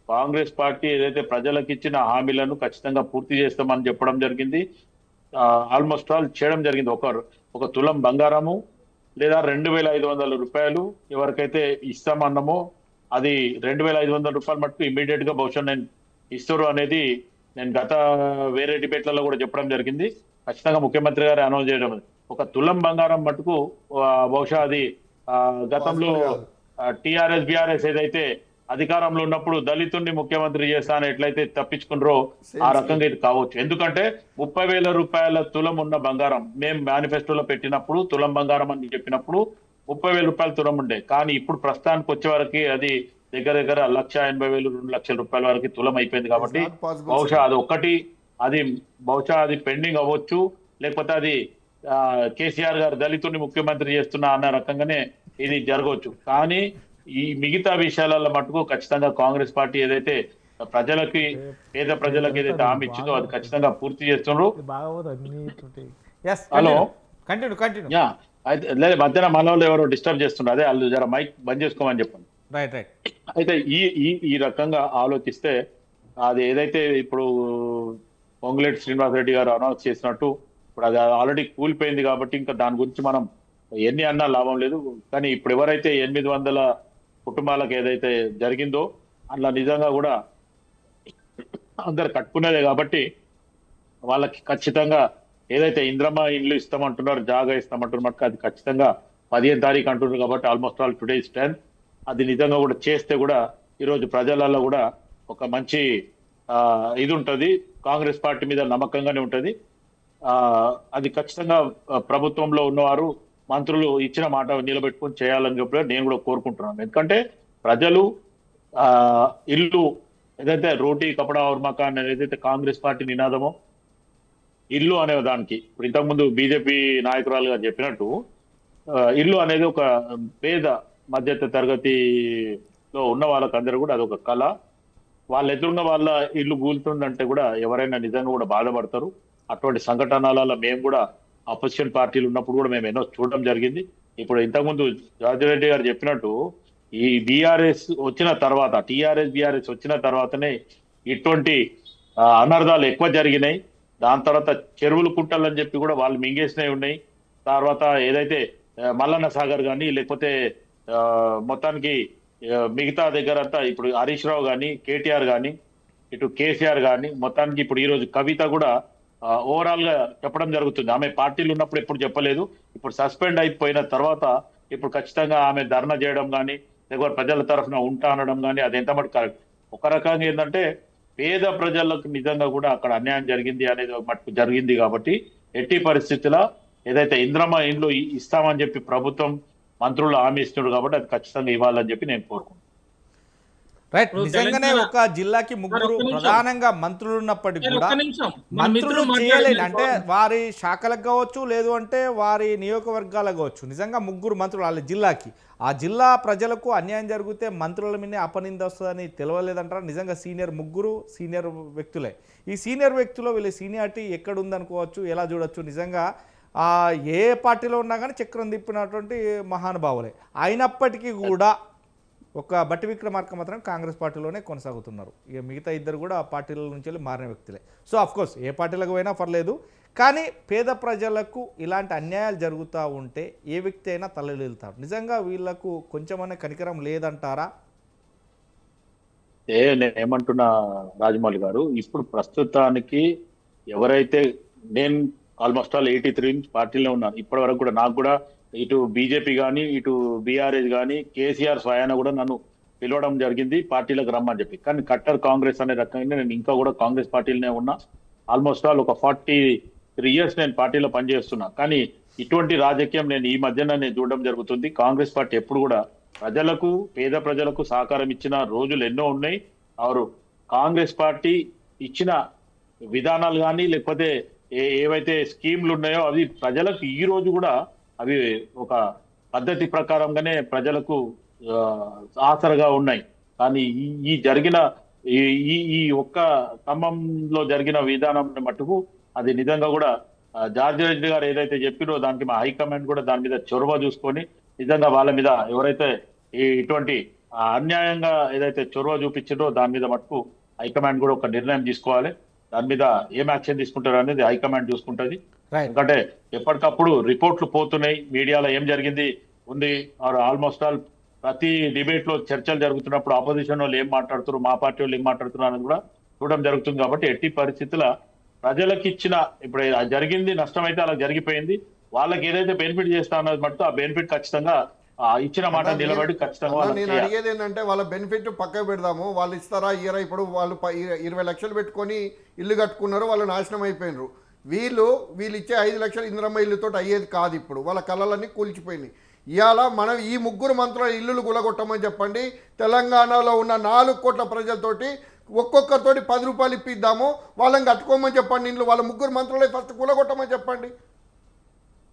కాంగ్రెస్ పార్టీ ఏదైతే ప్రజలకు ఇచ్చిన హామీలను ఖచ్చితంగా పూర్తి చేస్తామని చెప్పడం జరిగింది. ఆల్మోస్ట్ ఆల్ చేయడం జరిగింది. ఒక తులం బంగారము లేదా 2,500 రూపాయలు ఎవరికైతే ఇస్తామన్నామో అది 2,500 రూపాయలు మటుకు ఇమీడియట్ గా బహుశా నేను ఇస్తారు అనేది నేను గత వేరే డిబేట్లలో కూడా చెప్పడం జరిగింది. ఖచ్చితంగా ముఖ్యమంత్రి గారు అనౌన్స్ చేయడం, ఒక తులం బంగారం మటుకు బహుశా అది గతంలో టిఆర్ఎస్ బిఆర్ఎస్ ఏదైతే అధికారంలో ఉన్నప్పుడు దళితుడిని ముఖ్యమంత్రి చేస్తానని ఎట్లయితే తప్పించుకున్నారో ఆ రకంగా ఇది కావచ్చు. ఎందుకంటే 30,000 రూపాయల తులం ఉన్న బంగారం మేము మేనిఫెస్టోలో పెట్టినప్పుడు తులం బంగారం అని చెప్పినప్పుడు 30,000 రూపాయల తులం ఉండే. కానీ ఇప్పుడు ప్రస్తుతానికి వచ్చే వరకు అది దగ్గర 1,80,000 2 లక్షల రూపాయల వరకు తులం అయిపోయింది. కాబట్టి బహుశా అది బహుశా అది పెండింగ్ అవ్వచ్చు, లేకపోతే అది కేసీఆర్ గారు దళితుడిని ముఖ్యమంత్రి చేస్తున్నా అన్న రకంగానే ఇది జరగవచ్చు. కానీ ఈ మిగతా విషయాలలో మటుకు ఖచ్చితంగా కాంగ్రెస్ పార్టీ ఏదైతే ప్రజలకి పేద ప్రజలకు ఏదైతే హామీ ఇచ్చిందో అది ఖచ్చితంగా పూర్తి చేస్తున్నారు. Hello, continue. లేదు మధ్యాహ్నం మన వాళ్ళు ఎవరో డిస్టర్బ్ చేస్తున్నారు, అదే వాళ్ళు జర మైక్ బంద్ చేసుకోమని చెప్పండి. రైట్. అయితే ఈ రకంగా ఆలోచిస్తే అది ఏదైతే ఇప్పుడు పొంగులేటి శ్రీనివాసరెడ్డి గారు అనౌన్స్ చేసినట్టు ఇప్పుడు అది ఆల్రెడీ కూలిపోయింది. కాబట్టి ఇంకా దాని గురించి మనం ఎన్ని అన్నా లాభం లేదు. కానీ ఇప్పుడు ఎవరైతే 800 కుటుంబాలకు ఏదైతే జరిగిందో అందులో నిజంగా కూడా అందరు కట్టుకునేదే. కాబట్టి వాళ్ళకి ఖచ్చితంగా ఏదైతే ఇంద్రమ్మ ఇల్లు ఇస్తామంటున్నారు, జాగా ఇస్తామంటున్నారు, అది ఖచ్చితంగా 15వ తారీఖు అంటున్నారు. కాబట్టి ఆల్మోస్ట్ ఆల్ టుడే ఇస్ 10. అది నిజంగా కూడా చేస్తే కూడా ఈరోజు ప్రజలలో కూడా ఒక మంచి ఇది ఉంటుంది, కాంగ్రెస్ పార్టీ మీద నమ్మకంగానే ఉంటుంది. అది ఖచ్చితంగా ప్రభుత్వంలో ఉన్నవారు మంత్రులు ఇచ్చిన మాట నిలబెట్టుకొని చేయాలని చెప్పి నేను కూడా కోరుకుంటున్నాను. ఎందుకంటే ప్రజలు ఇల్లు ఏదైతే రోటీ కపడా ఔర్ మకాన్ ఏదైతే కాంగ్రెస్ పార్టీ నినాదమో ఇల్లు అనే దానికి ఇప్పుడు ఇంతకుముందు బీజేపీ నాయకురాలు గారు చెప్పినట్టు ఇల్లు అనేది ఒక పేద మధ్యత తరగతిలో ఉన్న వాళ్ళకందరూ కూడా అదొక కళ. వాళ్ళ ఎదురున్న వాళ్ళ ఇల్లు కూలుతుందంటే కూడా ఎవరైనా నిజంగా కూడా బాధపడతారు. అటువంటి సంఘటనలలో మేము కూడా అపోజిషన్ పార్టీలు ఉన్నప్పుడు కూడా మేము ఎన్నో చూడడం జరిగింది. ఇప్పుడు ఇంతకుముందు రాజిరెడ్డి గారు చెప్పినట్టు ఈ బీఆర్ఎస్ వచ్చిన తర్వాత టీఆర్ఎస్ బీఆర్ఎస్ వచ్చిన తర్వాతనే ఇటువంటి అనర్థాలు ఎక్కువ జరిగినాయి. దాని తర్వాత చెరువులు కుంటలు అని చెప్పి కూడా వాళ్ళు మింగేసినవి ఉన్నాయి. తర్వాత ఏదైతే మల్లన్న సాగర్ కానీ లేకపోతే మొత్తానికి మిగతా దగ్గర అంతా ఇప్పుడు హరీష్ రావు కానీ కేటీఆర్ కానీ ఇటు కేసీఆర్ కానీ మొత్తానికి ఇప్పుడు ఈరోజు కవిత కూడా ఓవరాల్ గా చెప్పడం జరుగుతుంది. ఆమె పార్టీలు ఉన్నప్పుడు ఎప్పుడు చెప్పలేదు, ఇప్పుడు సస్పెండ్ అయిపోయిన తర్వాత ఇప్పుడు ఖచ్చితంగా ఆమె ధర్నా చేయడం కానీ లేకపోతే ప్రజల తరఫున ఉంటా అనడం కానీ అది ఎంత మటుకు కరెక్ట్. ఒక రకంగా ఏంటంటే పేద ప్రజలకు నిజంగా కూడా అక్కడ అన్యాయం జరిగింది అనేది మటుకు జరిగింది. కాబట్టి ఎట్టి పరిస్థితుల్లో ఏదైతే ఇంద్రమ్మ ఇండ్లు ఇస్తామని చెప్పి ప్రభుత్వం మంత్రులు హామీ ఇస్తున్నారు కాబట్టి అది ఖచ్చితంగా ఇవ్వాలని చెప్పి నేను కోరుకుంటున్నాను. రైట్. నిజంగానే ఒక జిల్లాకి 3 ప్రధానంగా మంత్రులు ఉన్నప్పటికీ కూడా మంత్రులు చేయలేదు అంటే వారి శాఖలకు కావచ్చు, లేదు అంటే వారి నియోజకవర్గాలకు కావచ్చు, నిజంగా 3 మంత్రులు వాళ్ళ జిల్లాకి ఆ జిల్లా ప్రజలకు అన్యాయం జరిగితే మంత్రుల మీద అపనింద వస్తుందని తెలియలేదంటారా? నిజంగా ముగ్గురు సీనియర్ వ్యక్తులే. ఈ సీనియర్ వ్యక్తులు వీళ్ళ సీనియారిటీ ఎక్కడ ఉందనుకోవచ్చు, ఎలా చూడొచ్చు? నిజంగా ఏ పార్టీలో ఉన్నా కానీ చక్రం తిప్పినటువంటి మహానుభావులే. అయినప్పటికీ కూడా ఒక బట్టి విక్రమార్క మాత్రం కాంగ్రెస్ పార్టీలోనే కొనసాగుతున్నారు. ఇక మిగతా ఇద్దరు కూడా ఆ పార్టీల నుంచి వెళ్ళి మారిన వ్యక్తులే. సో అఫ్కోర్స్ ఏ పార్టీలకు పోయినా పర్లేదు, కానీ పేద ప్రజలకు ఇలాంటి అన్యాయాలు జరుగుతూ ఉంటే ఏ వ్యక్తి అయినా తల్లడిల్లుతారు. నిజంగా వీళ్లకు కొంచెమనే కనికరం లేదంటారా? నేను ఏమంటున్నా రాజమౌళి గారు, ఇప్పుడు ప్రస్తుతానికి ఎవరైతే, నేను ఆల్మోస్ట్ ఆల్ 83 నుంచి పార్టీలో ఉన్నాను ఇప్పటి వరకు కూడా. నాకు కూడా ఇటు బీజేపీ కానీ ఇటు బీఆర్ఎస్ కానీ కేసీఆర్ స్వయాన కూడా నన్ను పిలవడం జరిగింది పార్టీలకు రమ్మని చెప్పి. కానీ కట్టర్ కాంగ్రెస్ అనే రకంగా నేను ఇంకా కూడా కాంగ్రెస్ పార్టీలోనే ఉన్నా. ఆల్మోస్ట్ ఆల్ ఒక 43 years నేను పార్టీలో పనిచేస్తున్నా. కానీ ఇటువంటి రాజకీయం నేను ఈ మధ్యన నేను చూడడం జరుగుతుంది. కాంగ్రెస్ పార్టీ ఎప్పుడు కూడా ప్రజలకు, పేద ప్రజలకు సహకారం ఇచ్చిన రోజులు ఎన్నో ఉన్నాయి. వారు కాంగ్రెస్ పార్టీ ఇచ్చిన విధానాలు కానీ లేకపోతే ఏవైతే స్కీమ్లు ఉన్నాయో అవి ప్రజలకు ఈ రోజు కూడా అవి ఒక పద్ధతి ప్రకారంగానే ప్రజలకు ఆసరగా ఉన్నాయి. కానీ ఈ జరిగిన ఈ ఒక్క ఖమ్మంలో జరిగిన విధానం మట్టుకు అది నిజంగా కూడా జార్జి రెడ్డి గారు ఏదైతే చెప్పినో దానికి మా హైకమాండ్ కూడా దాని మీద చొరవ చూసుకొని నిజంగా వాళ్ళ మీద ఎవరైతే ఇటువంటి అన్యాయంగా ఏదైతే చొరవ చూపించిందో దాని మీద మటుకు హైకమాండ్ కూడా ఒక నిర్ణయం తీసుకోవాలి. దాని మీద ఏం యాక్షన్ తీసుకుంటారు అనేది హైకమాండ్ చూసుకుంటది. ఎందుకంటే ఎప్పటికప్పుడు రిపోర్ట్లు పోతున్నాయి, మీడియాలో ఏం జరిగింది ఉంది. ఆల్మోస్ట్ ఆల్ ప్రతి డిబేట్ లో చర్చలు జరుగుతున్నప్పుడు ఆపోజిషన్ వాళ్ళు ఏం మాట్లాడుతున్నారు, మా పార్టీ వాళ్ళు ఏం మాట్లాడుతున్నారు అనేది కూడా చూడడం జరుగుతుంది. కాబట్టి ఎట్టి పరిస్థితుల ప్రజలకు ఇచ్చిన, ఇప్పుడు జరిగింది నష్టం అయితే అలా జరిగిపోయింది. వాళ్ళకి ఏదైతే బెనిఫిట్ చేస్తా అన్నది మటుకు ఆ బెనిఫిట్ ఖచ్చితంగా ఇచ్చిన మాట నిలబడి ఖచ్చితంగా. నేను అడిగేది ఏంటంటే వాళ్ళ బెనిఫిట్ పక్కకు పెడదాము, వాళ్ళు ఇస్తారా ఇయరా? ఇప్పుడు వాళ్ళు 20 లక్షలు పెట్టుకొని ఇల్లు కట్టుకున్నారు, వాళ్ళు నాశనం అయిపోయినారు. వీళ్ళు ఇచ్చే 5 లక్షలు ఇందిరమ్మ ఇల్లుతో అయ్యేది కాదు. ఇప్పుడు వాళ్ళ కళలన్నీ కూల్చిపోయినాయి. ఇవాళ మనం ఈ 3 మంత్రుల ఇల్లులు గులగొట్టమని చెప్పండి. తెలంగాణలో ఉన్న 4 కోట్ల ప్రజలతోటి ఒక్కొక్కరితోటి 10 రూపాయలు ఇప్పిద్దాము, వాళ్ళని కట్టుకోమని చెప్పండి. ఇంట్లో వాళ్ళ 3 మంత్రులే ఫస్ట్ కూలగొట్టమని చెప్పండి.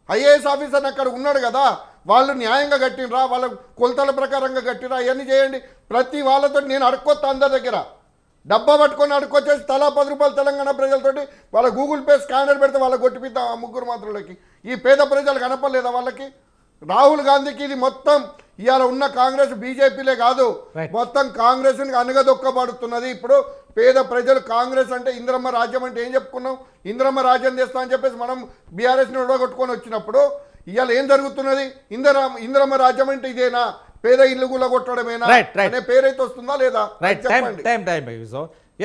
ఐఏఎస్ ఆఫీసర్ అక్కడ ఉన్నాడు కదా, వాళ్ళు న్యాయంగా కట్టినరా, వాళ్ళ కొలతల ప్రకారంగా కట్టిరా, అవన్నీ చేయండి. ప్రతి వాళ్ళతో నేను అడుక్కొస్తా, అందరి దగ్గర డబ్బా పట్టుకొని అడుక్కొచ్చేసి తలా 10 రూపాయలు తెలంగాణ ప్రజలతోటి వాళ్ళ గూగుల్ పే స్కానర్ పెడితే వాళ్ళకి కొట్టిపిద్దాం. ఆ 3 మంత్రులకి ఈ పేద ప్రజలు కనపడలేదా వాళ్ళకి? రాహుల్ గాంధీకి ఇది మొత్తం ఇవాళ ఉన్న కాంగ్రెస్ బీజేపీలే కాదు, మొత్తం కాంగ్రెస్ అనగదొక్కబడుతున్నది. ఇప్పుడు పేద ప్రజలు కాంగ్రెస్ అంటే ఇందిరమ్మ రాజ్యం అంటే ఏం చెప్పుకున్నాం? ఇందిరమ్మ రాజ్యం చేస్తా అని చెప్పేసి మనం బీఆర్ఎస్ని ఓడగొట్టుకొని వచ్చినప్పుడు ఇవాళ ఏం జరుగుతున్నది? ఇందిరమ్మ రాజ్యం అంటే ఇదేనా? పేద ఇల్లు కూడా కొట్టడమేనా అనే పేరైతే వస్తుందా లేదా?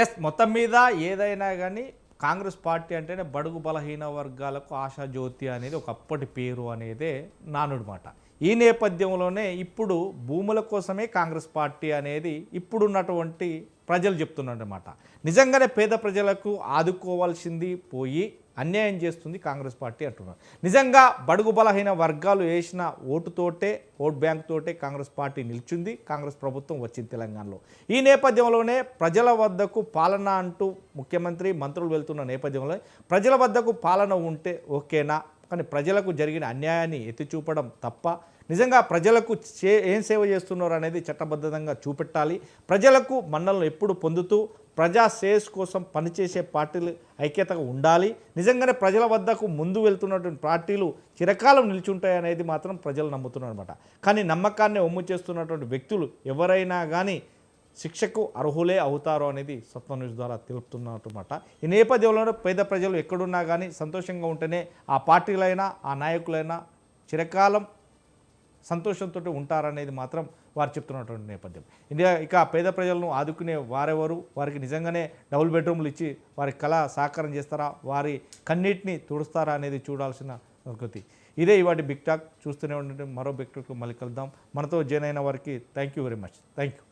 ఎస్, మొత్తం మీద ఏదైనా కానీ కాంగ్రెస్ పార్టీ అంటేనే బడుగు బలహీన వర్గాలకు ఆశాజ్యోతి అనేది ఒకప్పటి పేరు అనేదే నానుడి మాట. ఈ నేపథ్యంలోనే ఇప్పుడు భూముల కోసమే కాంగ్రెస్ పార్టీ అనేది ఇప్పుడున్నటువంటి ప్రజలు చెప్తున్నారన్నమాట. నిజంగానే పేద ప్రజలకు ఆదుకోవాల్సింది పోయి అన్యాయం చేస్తుంది కాంగ్రెస్ పార్టీ అంటున్నారు. నిజంగా బడుగు బలహీన వర్గాలు వేసిన ఓటుతోటే, ఓట్ బ్యాంక్ తోటే కాంగ్రెస్ పార్టీ నిలిచింది, కాంగ్రెస్ ప్రభుత్వం వచ్చింది తెలంగాణలో. ఈ నేపథ్యంలోనే ప్రజల వద్దకు పాలన అంటూ ముఖ్యమంత్రి మంత్రులు వెళ్తున్న నేపథ్యంలో ప్రజల వద్దకు పాలన ఉంటే ఓకేనా, కానీ ప్రజలకు జరిగిన అన్యాయాన్ని ఎత్తి చూపడం తప్ప. నిజంగా ప్రజలకు ఏం సేవ చేస్తున్నారు అనేది చట్టబద్ధంగా చూపెట్టాలి. ప్రజలకు మన్నలను ఎప్పుడు పొందుతూ ప్రజా శ్రేయస్ కోసం పనిచేసే పార్టీలు ఐక్యతగా ఉండాలి. నిజంగానే ప్రజల వద్దకు ముందు వెళ్తున్నటువంటి పార్టీలు చిరకాలం నిల్చుంటాయనేది మాత్రం ప్రజలు నమ్ముతున్నారు అనమాట. కానీ నమ్మకాన్ని ఒమ్ము చేస్తున్నటువంటి వ్యక్తులు ఎవరైనా కానీ శిక్షకు అర్హులే అవుతారో అనేది సత్వ న్యూస్ ద్వారా తెలుపుతున్నమాట. ఈ నేపథ్యంలో పేద ప్రజలు ఎక్కడున్నా కానీ సంతోషంగా ఉంటేనే ఆ పార్టీలైనా ఆ నాయకులైనా చిరకాలం సంతోషంతో ఉంటారనేది మాత్రం వారు చెప్తున్నటువంటి నేపథ్యం. ఇక పేద ప్రజలను ఆదుకునే వారెవరు, వారికి నిజంగానే డబుల్ బెడ్రూమ్లు ఇచ్చి వారి కళ సాకారం చేస్తారా, వారి కన్నీటిని తుడుస్తారా అనేది చూడాల్సిన సంగతి. ఇదే ఇవాటి బిగ్ టాక్. చూస్తూనే ఉండండి. మరో బిగ్ టాక్ మళ్ళీ కలుద్దాం. మనతో జాయిన్ అయిన వారికి thank you very much. Thank you.